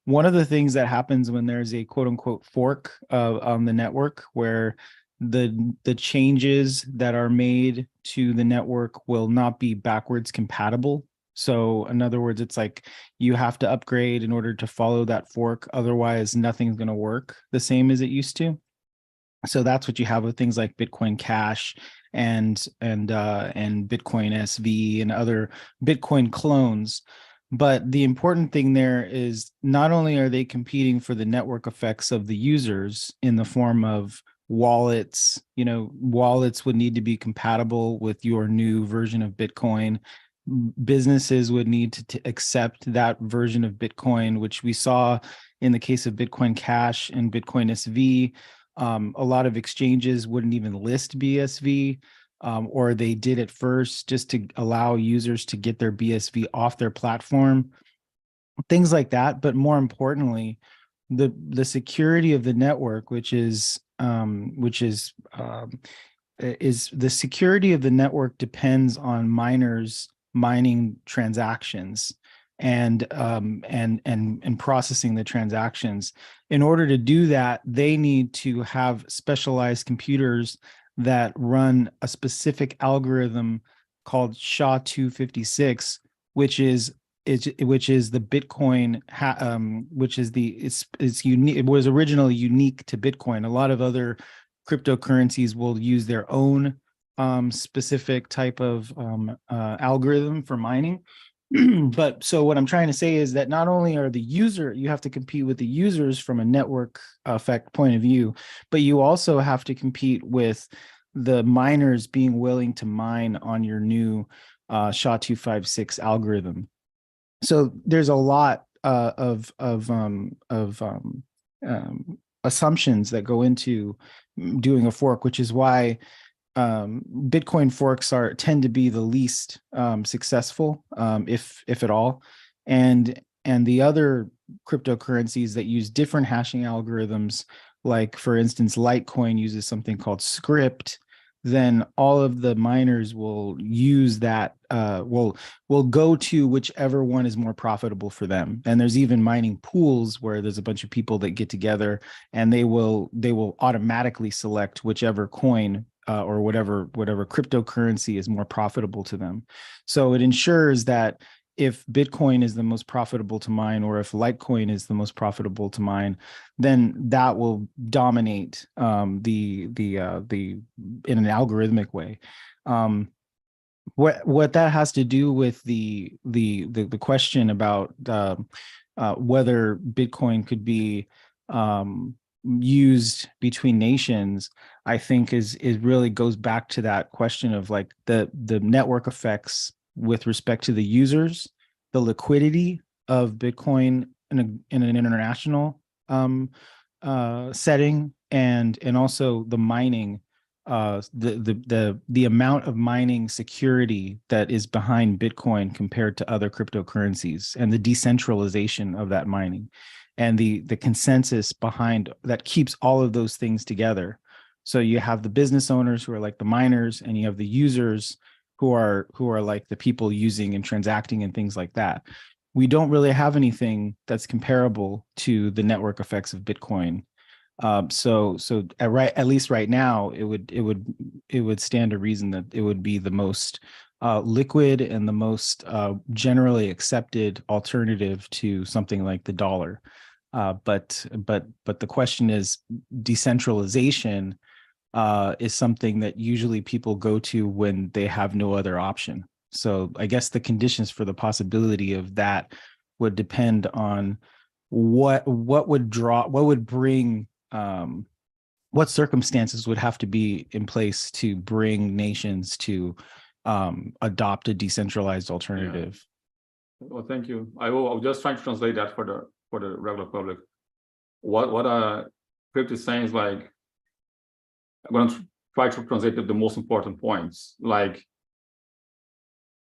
one of the things that happens when there's a quote unquote fork on the network where the changes that are made to the network will not be backwards compatible. So in other words, it's like you have to upgrade in order to follow that fork. Otherwise, nothing's going to work the same as it used to. So that's what you have with things like Bitcoin Cash and Bitcoin SV and other Bitcoin clones. But the important thing there is not only are they competing for the network effects of the users in the form of wallets, wallets would need to be compatible with your new version of Bitcoin. Businesses would need to accept that version of Bitcoin, which we saw in the case of Bitcoin Cash and Bitcoin SV. A lot of exchanges wouldn't even list BSV, or they did it first just to allow users to get their BSV off their platform, things like that. But more importantly, the security of the network, is the security of the network depends on miners mining transactions and processing the transactions. In order to do that, they need to have specialized computers that run a specific algorithm called SHA-256, which is the Bitcoin, it's unique. It was originally unique to Bitcoin. A lot of other cryptocurrencies will use their own specific type of algorithm for mining. But so what I'm trying to say is that not only are you have to compete with the users from a network effect point of view, but you also have to compete with the miners being willing to mine on your new SHA-256 algorithm. So there's a lot of assumptions that go into doing a fork, which is why Bitcoin forks tend to be the least successful, if at all, and the other cryptocurrencies that use different hashing algorithms, like for instance, Litecoin uses something called Script. then all of the miners will use that, will go to whichever one is more profitable for them. And there's even mining pools where there's a bunch of people that get together and they will automatically select whichever coin or whatever cryptocurrency is more profitable to them. So it ensures that if Bitcoin is the most profitable to mine, or if Litecoin is the most profitable to mine, then that will dominate the in an algorithmic way. What that has to do with the question about whether Bitcoin could be used between nations, I think is really goes back to that question of like the network effects with respect to the users, the liquidity of Bitcoin in an international setting, and also the mining, the amount of mining security that is behind Bitcoin compared to other cryptocurrencies, and the decentralization of that mining, and the consensus behind that keeps all of those things together. So you have the business owners who are like the miners, and you have the users who are like the people using and transacting and things like that. We don't really have anything that's comparable to the network effects of Bitcoin. So at least right now, it would stand to reason that it would be the most liquid and the most generally accepted alternative to something like the dollar. But the question is, decentralization is something that usually people go to when they have no other option. So I guess the conditions for the possibility of that would depend on what circumstances would have to be in place to bring nations to adopt a decentralized alternative. Yeah. Well, thank you. I'll just try to translate that for the regular public. What Crypto is saying is like, I'm going to try to translate the most important points, like,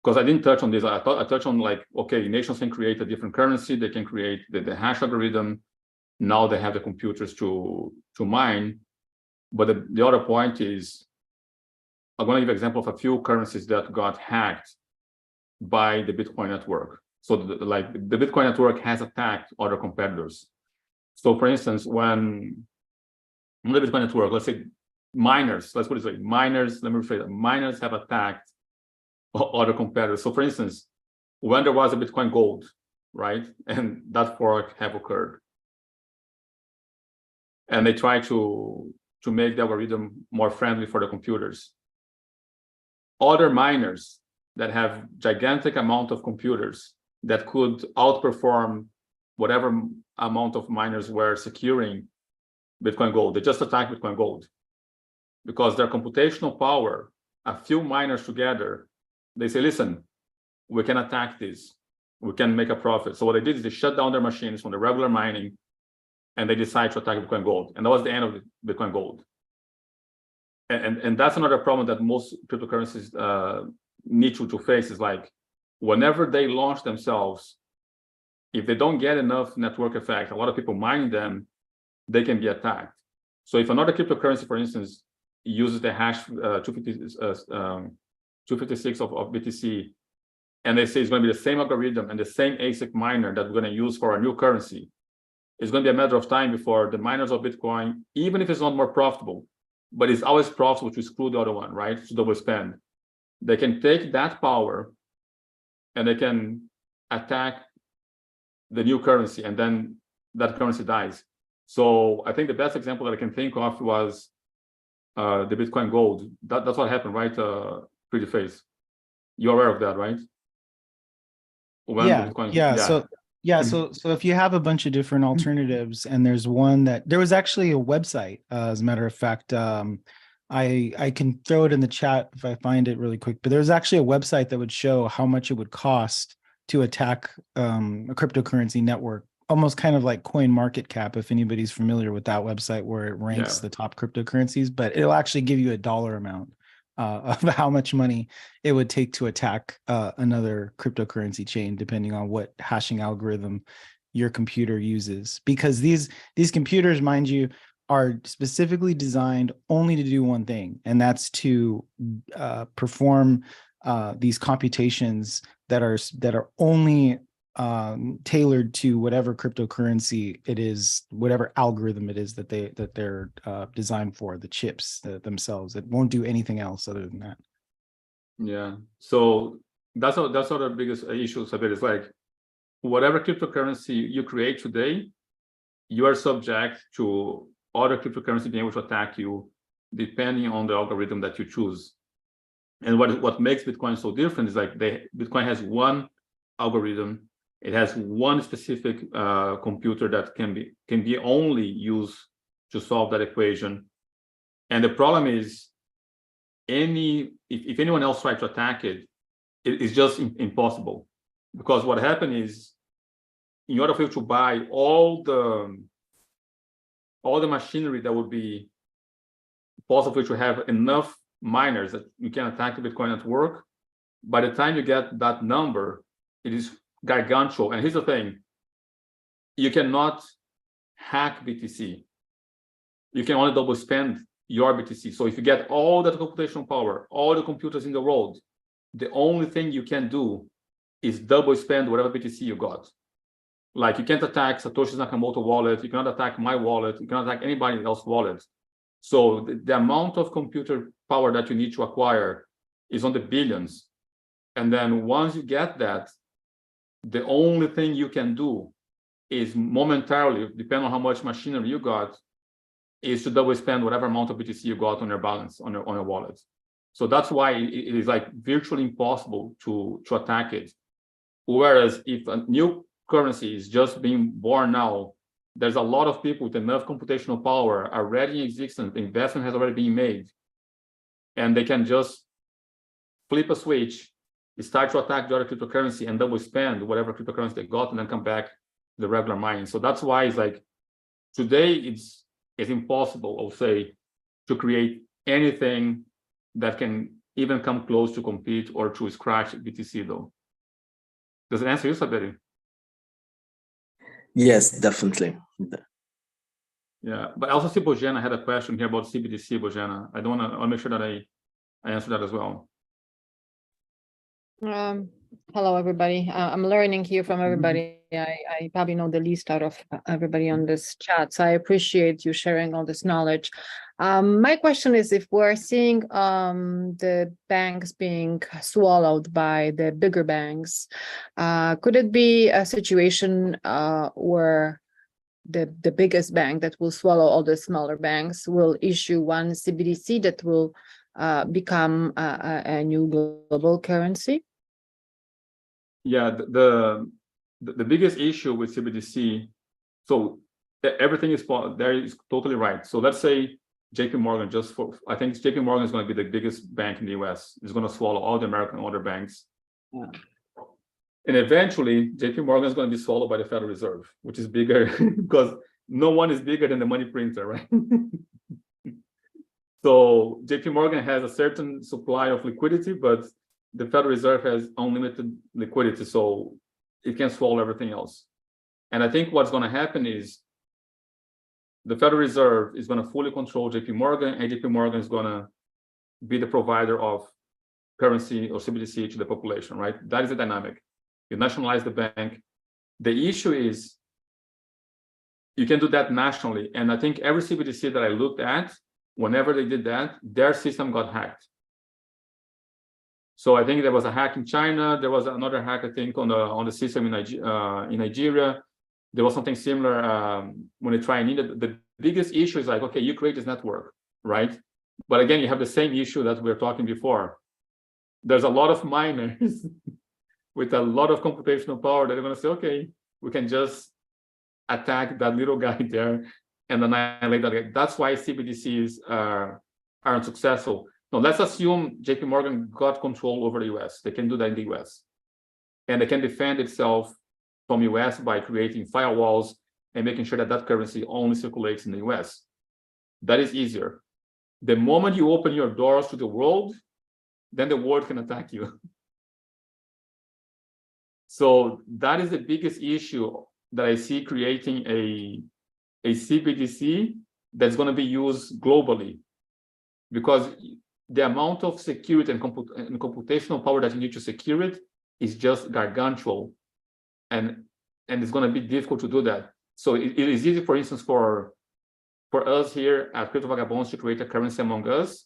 because I didn't touch on this. I touched on like, okay, nations can create a different currency. They can create the hash algorithm. Now they have the computers to mine. But the other point is, I'm going to give an example of a few currencies that got hacked by the Bitcoin network. So the Bitcoin network has attacked other competitors. So for instance, when the Bitcoin network, let's say miners, let's put it this way, miners have attacked other competitors. So for instance, when there was a Bitcoin Gold, right, and that fork have occurred, and they try to make the algorithm more friendly for the computers, other miners that have gigantic amount of computers that could outperform whatever amount of miners were securing Bitcoin Gold, they just attacked Bitcoin Gold. Because their computational power, a few miners together, they say, listen, we can attack this. We can make a profit. So what they did is they shut down their machines from the regular mining, and they decide to attack Bitcoin Gold. And that was the end of Bitcoin Gold. And that's another problem that most cryptocurrencies need to face, is like, whenever they launch themselves, if they don't get enough network effect, a lot of people mining them, they can be attacked. So if another cryptocurrency, for instance, uses the hash 256 of BTC, and they say it's going to be the same algorithm and the same ASIC miner that we're going to use for our new currency, it's going to be a matter of time before the miners of Bitcoin, even if it's not more profitable, but it's always profitable to screw the other one, right? To double spend. They can take that power and they can attack the new currency, and then that currency dies. So I think the best example that I can think of was the Bitcoin Gold. That's what happened, right? Pretty face. You're aware of that, right? When So if you have a bunch of different alternatives, and there's one that there was actually a website, as a matter of fact, I can throw it in the chat if I find it really quick, but there's actually a website that would show how much it would cost to attack a cryptocurrency network, almost kind of like CoinMarketCap, if anybody's familiar with that website, where it ranks the top cryptocurrencies, but it'll actually give you a dollar amount of how much money it would take to attack another cryptocurrency chain, depending on what hashing algorithm your computer uses. Because these computers, mind you, are specifically designed only to do one thing, and that's to perform these computations that are only tailored to whatever cryptocurrency it is, whatever algorithm it is that they're designed for, the chips themselves. It won't do anything else other than that. Yeah. So that's one of the biggest issues of it. Is like whatever cryptocurrency you create today, you are subject to other cryptocurrency being able to attack you depending on the algorithm that you choose. And what makes Bitcoin so different is like Bitcoin has one algorithm. It has one specific computer that can be only used to solve that equation. And the problem is, if anyone else tried to attack it, it's just impossible. Because what happened is, in order for you to buy all the machinery that would be possible to have enough miners that you can attack the Bitcoin network, by the time you get that number, it is gargantuan. And here's the thing: you cannot hack BTC. You can only double spend your BTC. So if you get all that computational power, all the computers in the world, the only thing you can do is double spend whatever BTC you got. Like, you can't attack Satoshi Nakamoto wallet, you cannot attack my wallet, you cannot attack anybody else's wallet. So the amount of computer power that you need to acquire is on the billions. And then once you get that, the only thing you can do is momentarily, depending on how much machinery you got, is to double spend whatever amount of BTC you got on your balance, on your wallet. So that's why it is like virtually impossible to attack it. Whereas if a new currency is just being born now, there's a lot of people with enough computational power already in existence, the investment has already been made, and they can just flip a switch, start to attack the other cryptocurrency and double spend whatever cryptocurrency they got, and then come back to the regular mining. So that's why it's like, today it's impossible, I'll say, to create anything that can even come close to compete or to scratch BTC though. Does it answer you, Saberi? Yes, definitely. Yeah, but I also see Bojana had a question here about CBDC, Bojana. I want to make sure that I answer that as well. Hello, everybody. I'm learning here from everybody. I probably know the least out of everybody on this chat, so I appreciate you sharing all this knowledge. My question is, if we're seeing the banks being swallowed by the bigger banks, could it be a situation where the biggest bank that will swallow all the smaller banks will issue one CBDC that will become a new global currency? Yeah, the biggest issue with CBDC, so everything is there is totally right. So let's say JP Morgan, I think JP Morgan is going to be the biggest bank in the US. It's going to swallow all the American other banks. Yeah. And eventually JP Morgan is going to be swallowed by the Federal Reserve, which is bigger because no one is bigger than the money printer, right? So JP Morgan has a certain supply of liquidity, but the Federal Reserve has unlimited liquidity, so it can swallow everything else. And I think what's going to happen is the Federal Reserve is going to fully control JP Morgan, and JP Morgan is going to be the provider of currency or CBDC to the population, right? That is the dynamic. You nationalize the bank. The issue is you can do that nationally. And I think every CBDC that I looked at, whenever they did that, their system got hacked. So I think there was a hack in China. There was another hack, I think, on the system in Nigeria. There was something similar when they try in India. The biggest issue is like, okay, you create this network, right? But again, you have the same issue that we were talking before. There's a lot of miners with a lot of computational power that are going to say, okay, we can just attack that little guy there and annihilate that guy. That's why CBDCs are unsuccessful. Now, let's assume JP Morgan got control over the US. They can do that in the US. And they can defend itself from US by creating firewalls and making sure that that currency only circulates in the US. That is easier. The moment you open your doors to the world, then the world can attack you. So that is the biggest issue that I see creating a CBDC that's going to be used globally, because the amount of security and computational power that you need to secure it is just gargantuan, and it's going to be difficult to do that. So it is easy, for instance, for us here at Crypto Vagabonds to create a currency among us,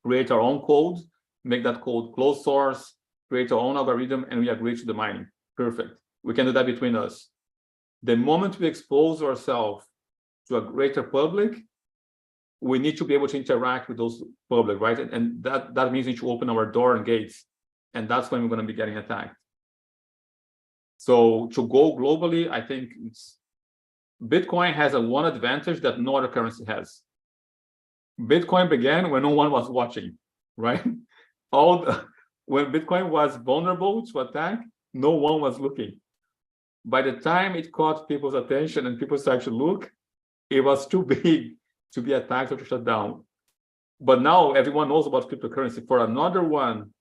create our own code, make that code closed source, create our own algorithm, and we agree to the mining. Perfect. We can do that between us. The moment we expose ourselves to a greater public, we need to be able to interact with those public, right? And that means we need to open our door and gates. And that's when we're going to be getting attacked. So to go globally, I think Bitcoin has one advantage that no other currency has. Bitcoin began when no one was watching, right? When Bitcoin was vulnerable to attack, no one was looking. By the time it caught people's attention and people started to look, it was too big to be attacked or to shut down. But now everyone knows about cryptocurrency. For another one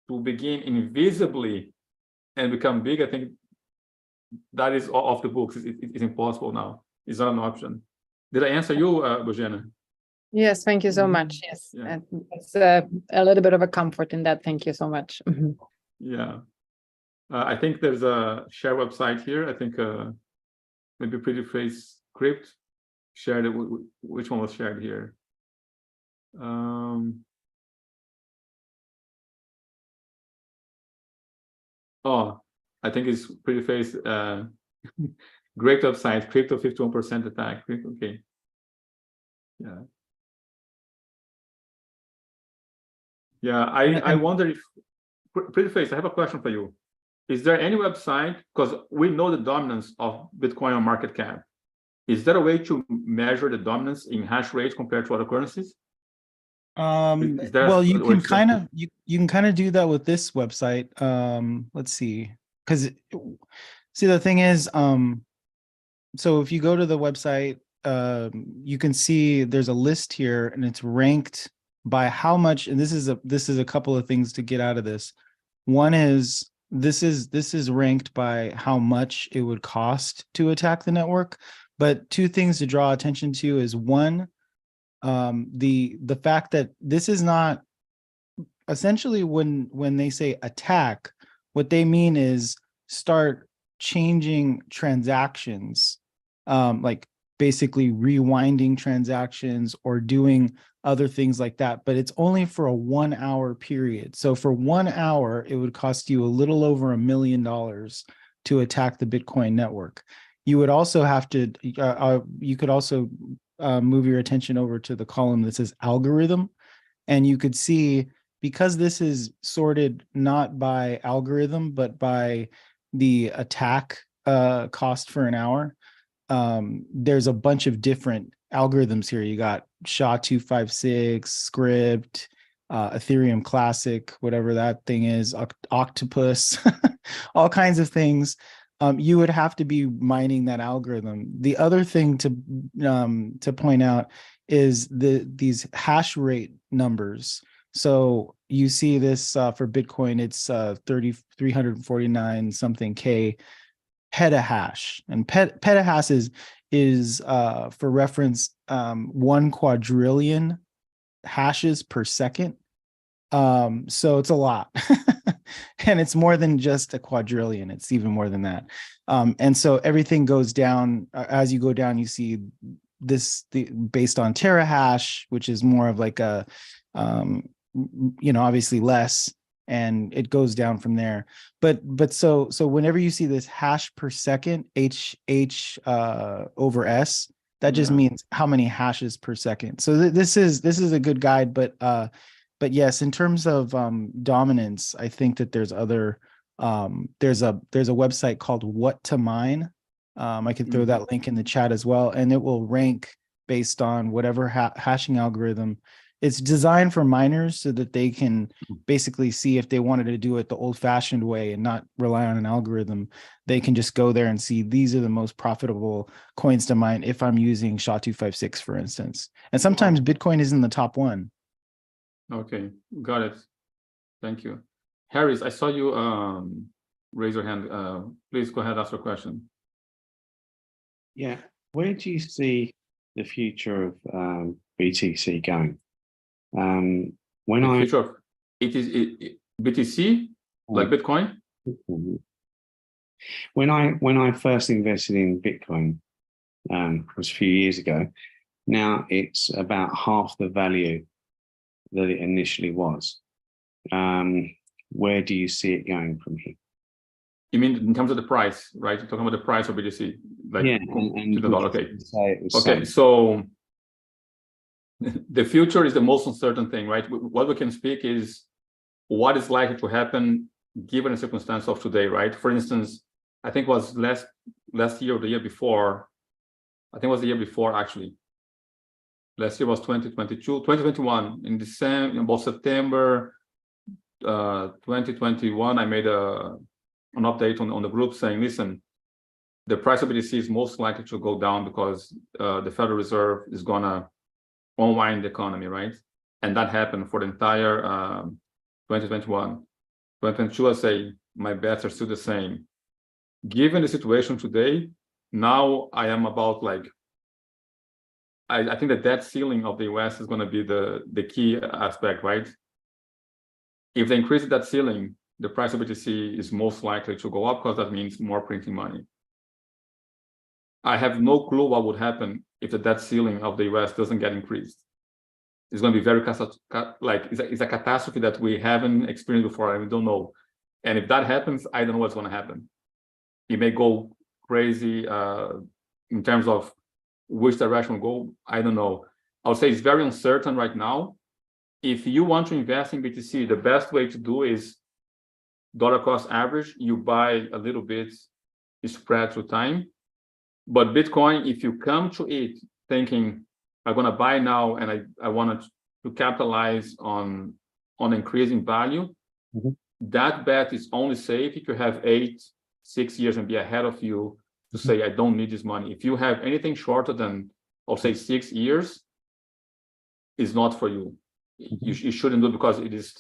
to begin invisibly and become big, I think that is off the books. It's impossible now. It's not an option. Did I answer you, Bojana? Yes, thank you so much. Yes, Yeah. it's a little bit of a comfort in that. Thank you so much. Yeah. I think there's a share website here. I think maybe Pretty Face Crypt shared it. Which one was shared here? Oh, I think it's Pretty Face. Great website, crypto 51% attack. Okay. Yeah. Yeah, I wonder if, Pretty Face, I have a question for you. Is there any website, because we know the dominance of Bitcoin on market cap, is there a way to measure the dominance in hash rate compared to other currencies? Well, you can kind of you can kind of do that with this website. Let's see, because see, the thing is, so if you go to the website, you can see there's a list here, and it's ranked by how much. And this is a couple of things to get out of this. One is this is ranked by how much it would cost to attack the network. But two things to draw attention to is one, the fact that this is not essentially when they say attack, what they mean is start changing transactions, like basically rewinding transactions or doing other things like that, but it's only for a 1 hour period. So for 1 hour, it would cost you a little over $1 million to attack the Bitcoin network. You would also have to, you could also move your attention over to the column that says algorithm, and you could see, because this is sorted not by algorithm, but by the attack cost for an hour, there's a bunch of different algorithms here. You got SHA-256, Script, Ethereum Classic, whatever that thing is, Octopus, all kinds of things. You would have to be mining that algorithm. The other thing to point out is these hash rate numbers. So you see this for Bitcoin, it's 349 something K petahash, and petahash is for reference 1 quadrillion hashes per second. So it's a lot. And it's more than just a quadrillion, it's even more than that. And so everything goes down. As you go down, you see based on terahash, which is more of like a obviously less, and it goes down from there. But so whenever you see this hash per second, H over S, that just means how many hashes per second. So this is a good guide, but yes, in terms of dominance, I think that there's other there's a website called What to Mine. I could throw that link in the chat as well, and it will rank based on whatever hashing algorithm. It's designed for miners so that they can basically see if they wanted to do it the old-fashioned way and not rely on an algorithm. They can just go there and see these are the most profitable coins to mine if I'm using SHA-256, for instance. And sometimes Bitcoin is in the top one. Okay, got it. Thank you. Harris, I saw you raise your hand. Please go ahead, ask your question. Yeah, where do you see the future of BTC going? When The I future of BTC, like Bitcoin. when I first invested in Bitcoin, was a few years ago. Now it's about half the value that it initially was. Where do you see it going from here? You mean in terms of the price, right? You're talking about the price of BTC, like Yeah, to the dollar. Okay. Say it was Okay, so the future is the most uncertain thing, right? What we can speak is what is likely to happen given the circumstance of today, right? For instance, I think it was last year or the year before. I think it was the year before, actually. Last year was 2021. In December, about September 2021, I made an update on the group saying, listen, the price of BTC is most likely to go down because the Federal Reserve is going to unwind the economy, right? And that happened for the entire 2021. 2022, I say, my bets are still the same. Given the situation today, now I am about like, I think the debt ceiling of the US is going to be the key aspect, right? If they increase that ceiling, the price of BTC is most likely to go up because that means more printing money. I have no clue what would happen if the debt ceiling of the US doesn't get increased. It's going to be very it's a catastrophe that we haven't experienced before, and we don't know. And if that happens, I don't know what's going to happen. It may go crazy in terms of which direction will go. I don't know. I would say it's very uncertain right now. If you want to invest in BTC, the best way to do is dollar cost average. You buy a little bit spread through time. But Bitcoin, if you come to it thinking, I'm going to buy now and I want to capitalize on increasing value, that bet is only safe if you have 6 years and be ahead of you to say, I don't need this money. If you have anything shorter than, I'll say 6 years, it's not for you. You shouldn't do it because it is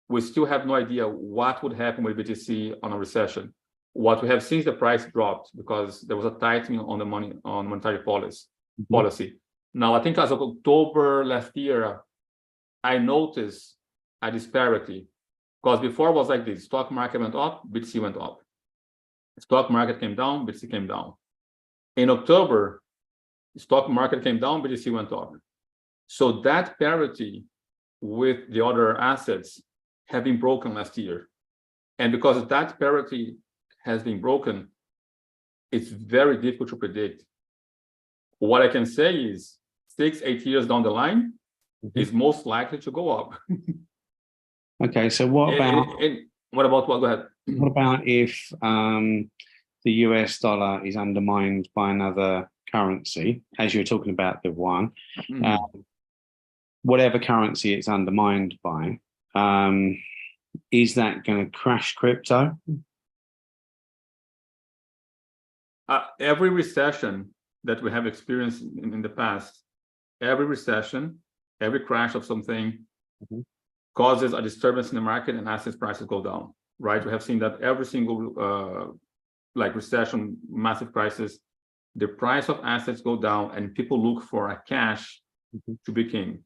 we still have no idea what would happen with BTC on a recession. What we have seen is the price dropped because there was a tightening on monetary policy. Now, I think as of October last year, I noticed a disparity because before it was like this: stock market went up, BTC went up. Stock market came down, BTC came down. In October, stock market came down, BTC went up. So that parity with the other assets have been broken last year. And because that parity has been broken, it's very difficult to predict. What I can say is 6-8 years down the line is most likely to go up. Okay, so what about Go ahead. what about if the US dollar is undermined by another currency, as you're talking about the yuan, whatever currency it's undermined by, is that going to crash crypto? Every recession that we have experienced in the past, every recession, every crash of something causes a disturbance in the market and asset prices go down, right? We have seen that every single recession, massive crisis, the price of assets go down and people look for a cash to be king.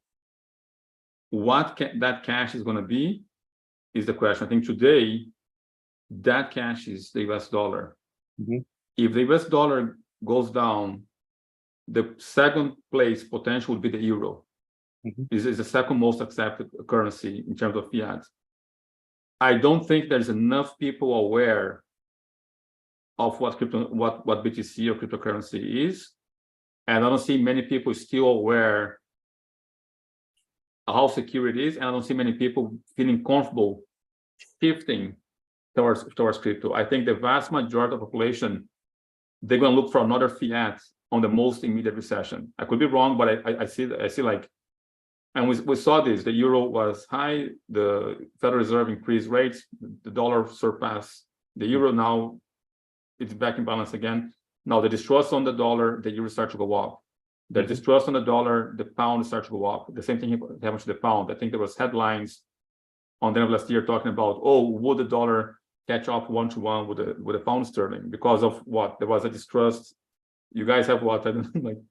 What that cash is going to be is the question. I think today, that cash is the US dollar. If the US dollar goes down, the second place potential would be the euro. Is the second most accepted currency in terms of fiat. I don't think there's enough people aware of what BTC or cryptocurrency is, and I don't see many people still aware how secure it is, and I don't see many people feeling comfortable shifting towards crypto. I think the vast majority of the population, they're going to look for another fiat on the most immediate recession. I could be wrong, but I see like, and we saw this. The euro was high. The Federal Reserve increased rates. The dollar surpassed the euro. Now it's back in balance again. Now the distrust on the dollar, the euro starts to go up. The distrust on the dollar, the pound starts to go up. The same thing happened to the pound. I think there was headlines on the end of last year talking about, oh, would the dollar catch up 1-to-1 with the pound sterling because of what? There was a distrust. You guys have what? I don't know, like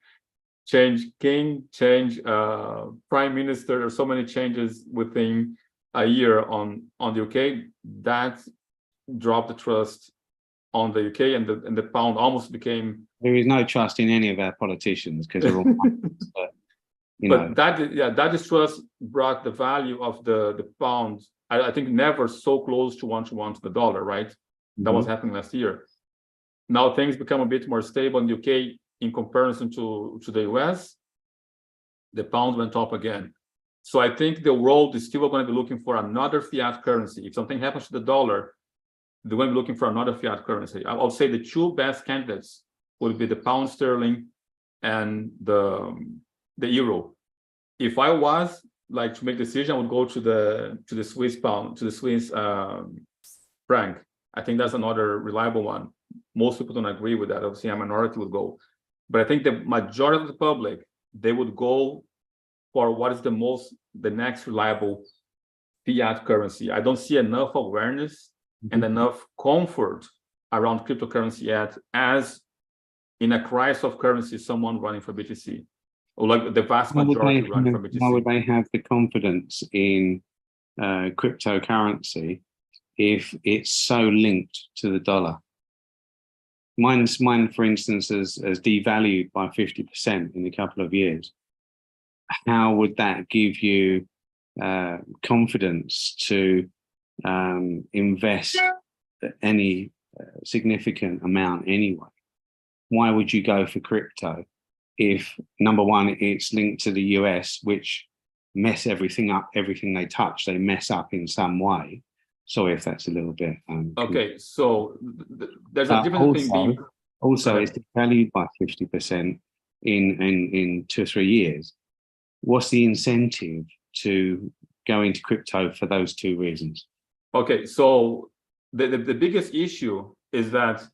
change king, change prime minister. There's so many changes within a year on the UK that dropped the trust on the UK, and the pound almost became. There is no trust in any of our politicians because they're all, you know. But that distrust brought the value of the pound. I think never so close to 1 to the dollar, right? That was happening last year. Now things become a bit more stable in the UK in comparison to the US. The pound went up again. So I think the world is still going to be looking for another fiat currency. If something happens to the dollar, they're going to be looking for another fiat currency. I'll say the two best candidates would be the pound sterling and the euro. If I was like to make a decision, I would go to the Swiss pound, to the Swiss franc. I think that's another reliable one. Most people don't agree with that. Obviously, a minority would go. But I think the majority of the public, they would go for what is the next reliable fiat currency. I don't see enough awareness and enough comfort around cryptocurrency yet, as in a crisis of currency, someone running for BTC, or like the vast majority running for BTC. Why would they have the confidence in cryptocurrency if it's so linked to the dollar? Mine, for instance, has devalued by 50% in a couple of years. How would that give you confidence to invest any significant amount anyway? Why would you go for crypto if, number one, it's linked to the US, which mess everything up, everything they touch, they mess up in some way? Sorry if that's a little bit. Okay, so there's a different thing. Also, it's devalued by 50% in 2 or 3 years. What's the incentive to go into crypto for those two reasons? Okay, so the biggest issue is that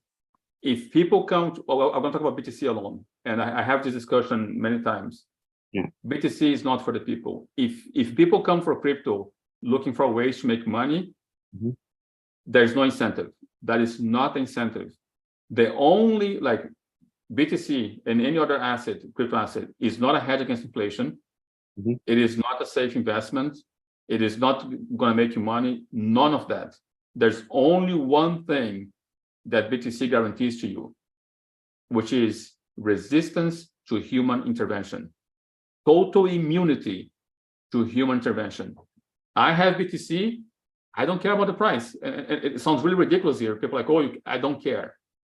if people come to, well, I'm going to talk about BTC alone, and I have this discussion many times. Yeah. BTC is not for the people. If people come for crypto looking for ways to make money, there's no incentive. That is not the incentive. The only, like BTC and any other asset, crypto asset, is not a hedge against inflation. It is not a safe investment. It is not going to make you money. None of that. There's only one thing that BTC guarantees to you, which is resistance to human intervention, total immunity to human intervention. I have BTC. I don't care about the price. And it sounds really ridiculous here. People are like, oh, I don't care.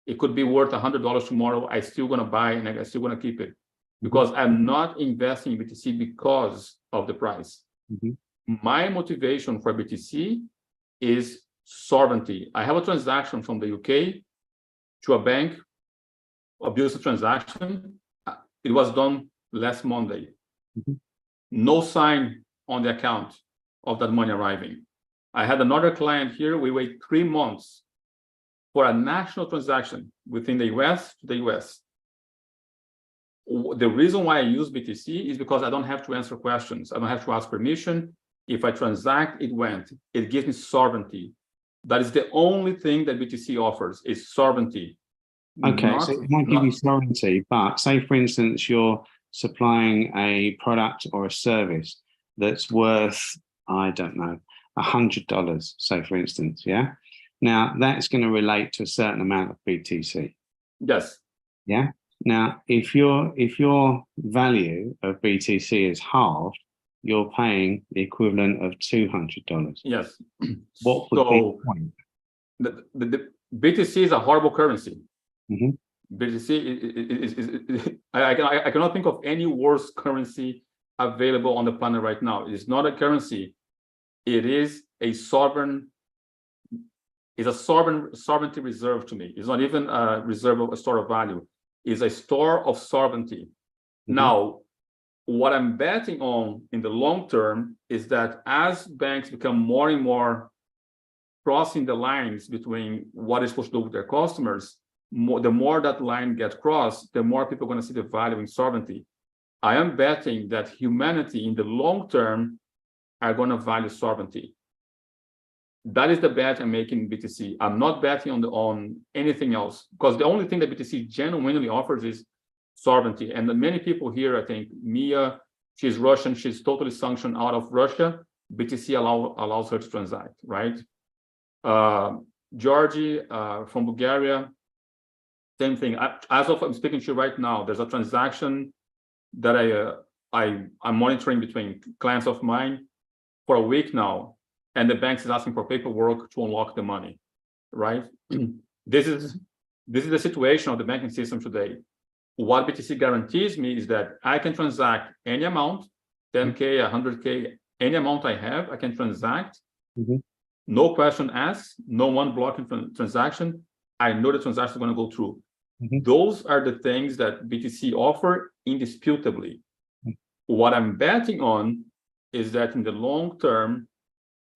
It could be worth $100 tomorrow. I'm still going to buy and I'm still going to keep it because I'm not investing in BTC because of the price. My motivation for BTC is sovereignty. I have a transaction from the UK to a bank, abusive transaction. It was done last Monday. No sign on the account of that money arriving. I had another client here. We wait 3 months for a national transaction within the US to the US. The reason why I use BTC is because I don't have to answer questions. I don't have to ask permission. If I transact, it went. It gives me sovereignty. That is the only thing that BTC offers, is sovereignty. Okay, so it might give you sovereignty, but say, for instance, you're supplying a product or a service that's worth, I don't know, $100, say, for instance, yeah? Now, that's going to relate to a certain amount of BTC. Yes. Yeah? Now, if your value of BTC is halved, you're paying the equivalent of $200. Yes. What would be the point? The BTC is a horrible currency. BTC I cannot think of any worse currency available on the planet right now. It is not a currency. It is a sovereignty reserve to me. It's not even a reserve of a store of value. It's a store of sovereignty. Now, what I'm betting on in the long term is that as banks become more and more crossing the lines between what is supposed to do with their customers, the more that line gets crossed, the more people are going to see the value in sovereignty. I am betting that humanity in the long term are going to value sovereignty. That is the bet I'm making in BTC. I'm not betting on anything else, because the only thing that BTC genuinely offers is sovereignty. And many people here, I think Mia, she's Russian, she's totally sanctioned out of Russia. BTC allows her to transact, right? Georgie from Bulgaria, same thing. As of I'm speaking to you right now, there's a transaction that I'm monitoring between clients of mine for a week now, and the bank is asking for paperwork to unlock the money, right? This is the situation of the banking system today. What BTC guarantees me is that I can transact any amount, 10K, 100K, any amount I have, I can transact. No question asked, no one blocking transaction. I know the transaction is going to go through. Those are the things that BTC offer indisputably. What I'm betting on is that in the long term,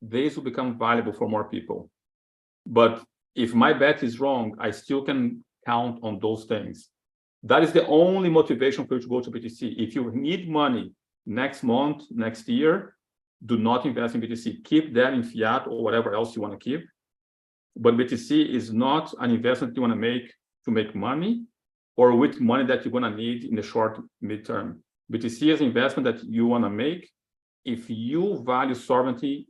this will become valuable for more people. But if my bet is wrong, I still can count on those things. That is the only motivation for you to go to BTC. If you need money next month, next year, do not invest in BTC. Keep that in fiat or whatever else you want to keep. But BTC is not an investment you want to make money, or with money that you're going to need in the short midterm. BTC is an investment that you want to make if you value sovereignty,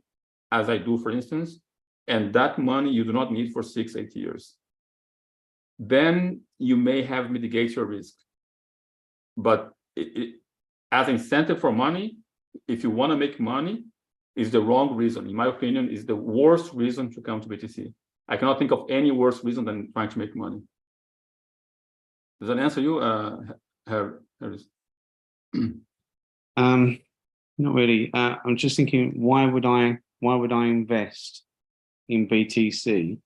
as I do, for instance, and that money you do not need for 6-8 years. Then you may have mitigate your risk. But as incentive for money, if you want to make money, is the wrong reason. In my opinion, is the worst reason to come to BTC. I cannot think of any worse reason than trying to make money. Does that answer you, Harris? Not really. I'm just thinking, why would I invest in BTC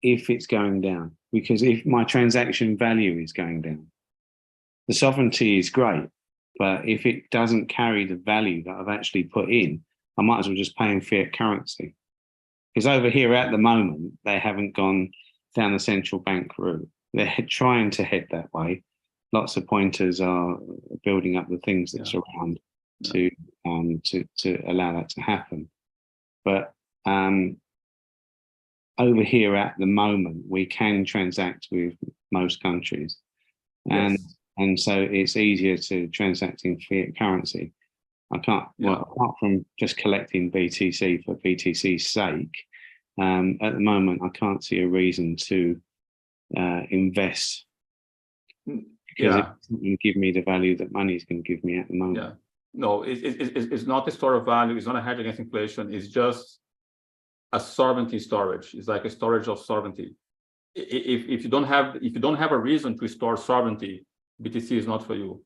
if it's going down? Because if my transaction value is going down, the sovereignty is great, but if it doesn't carry the value that I've actually put in, I might as well just pay in fiat currency. Because over here at the moment, they haven't gone down the central bank route. They're trying to head that way. Lots of pointers are building up the things that surround to allow that to happen. But over here at the moment, we can transact with most countries, and so it's easier to transact in fiat currency. I can't, well, apart from just collecting BTC for BTC's sake, at the moment I can't see a reason to invest, because it doesn't give me the value that money is going to give me at the moment. No, it's not a store of value. It's not a hedge against inflation. It's just a sovereignty storage. It's like a storage of sovereignty. If you don't have a reason to store sovereignty, BTC is not for you.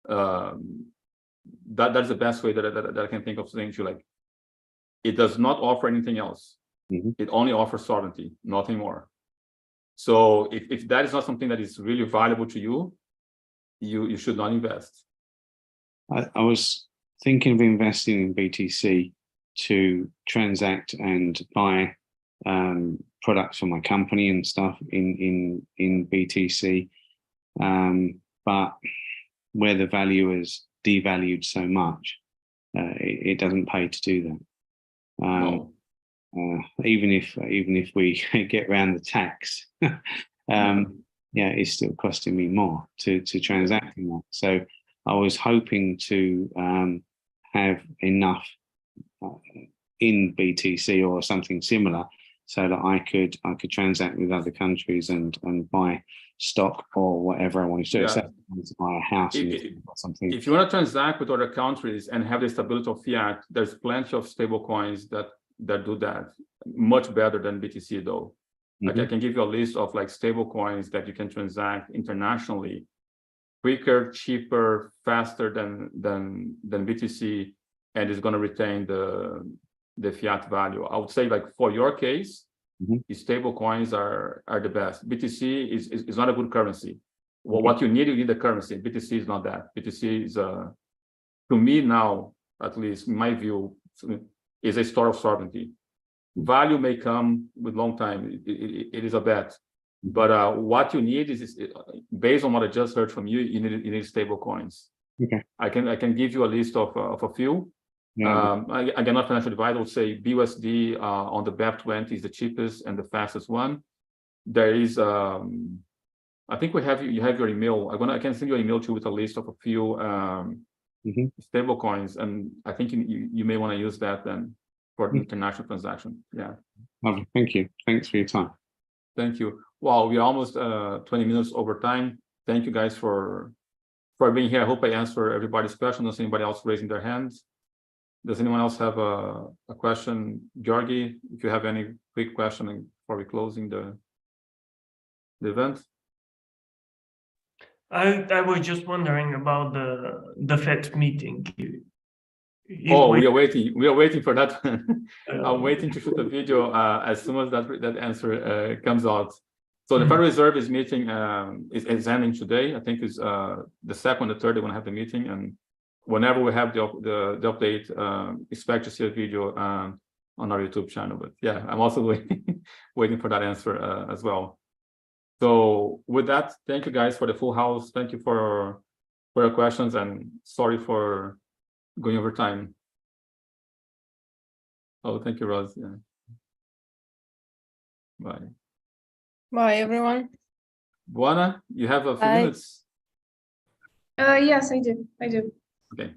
That's the best way that I can think of saying to you. Like, it does not offer anything else. It only offers sovereignty, nothing more. So if that is not something that is really valuable to you, you should not invest. I was thinking of investing in BTC to transact and buy products for my company and stuff in BTC, but where the value is devalued so much, it doesn't pay to do that. No. Even if we get around the tax, it's still costing me more to transact in that. So I was hoping to have enough in BTC or something similar, so that I could transact with other countries and buy stock or whatever I want to do. So I want to buy a house or something. If you want to transact with other countries and have the stability of fiat, there's plenty of stable coins that do that much better than BTC though. Like I can give you a list of like stable coins that you can transact internationally quicker, cheaper, faster than BTC, and is going to retain the fiat value. I would say, like, for your case, stable coins are the best. BTC is not a good currency. Well, what you need the currency. BTC is not that. BTC is to me now, at least in my view, is a store of sovereignty. Value may come with long time. It is a bet. But what you need is based on what I just heard from you, you need stable coins. Okay. I can give you a list of a few. Again, not financial advisor. I would say BUSD on the BEP20 is the cheapest and the fastest one. There is I think we have you have your email. I can send you an email too with a list of a few stable coins, and I think you may want to use that then for the international transaction. Yeah. Lovely. Thank you. Thanks for your time. Thank you. Wow, we're almost 20 minutes over time. Thank you guys for being here. I hope I answer everybody's question. Does anybody else raising their hands? Does anyone else have a question? Georgi, if you have any quick question before we closing the event. I was just wondering about the Fed meeting. Oh, we are waiting. We are waiting for that. I'm waiting to shoot a video as soon as that answer comes out. So the Federal Reserve is meeting is ending today. I think it's the second, the third. They're going to have the meeting, and whenever we have the update, expect to see a video on our YouTube channel. But yeah, I'm also waiting for that answer as well. So with that, thank you guys for the full house. Thank you for your questions, and sorry for going over time. Oh, thank you, Roz. Yeah. Bye. Bye, everyone. Buana, you have a few Bye. minutes. Yes, I do. Okay.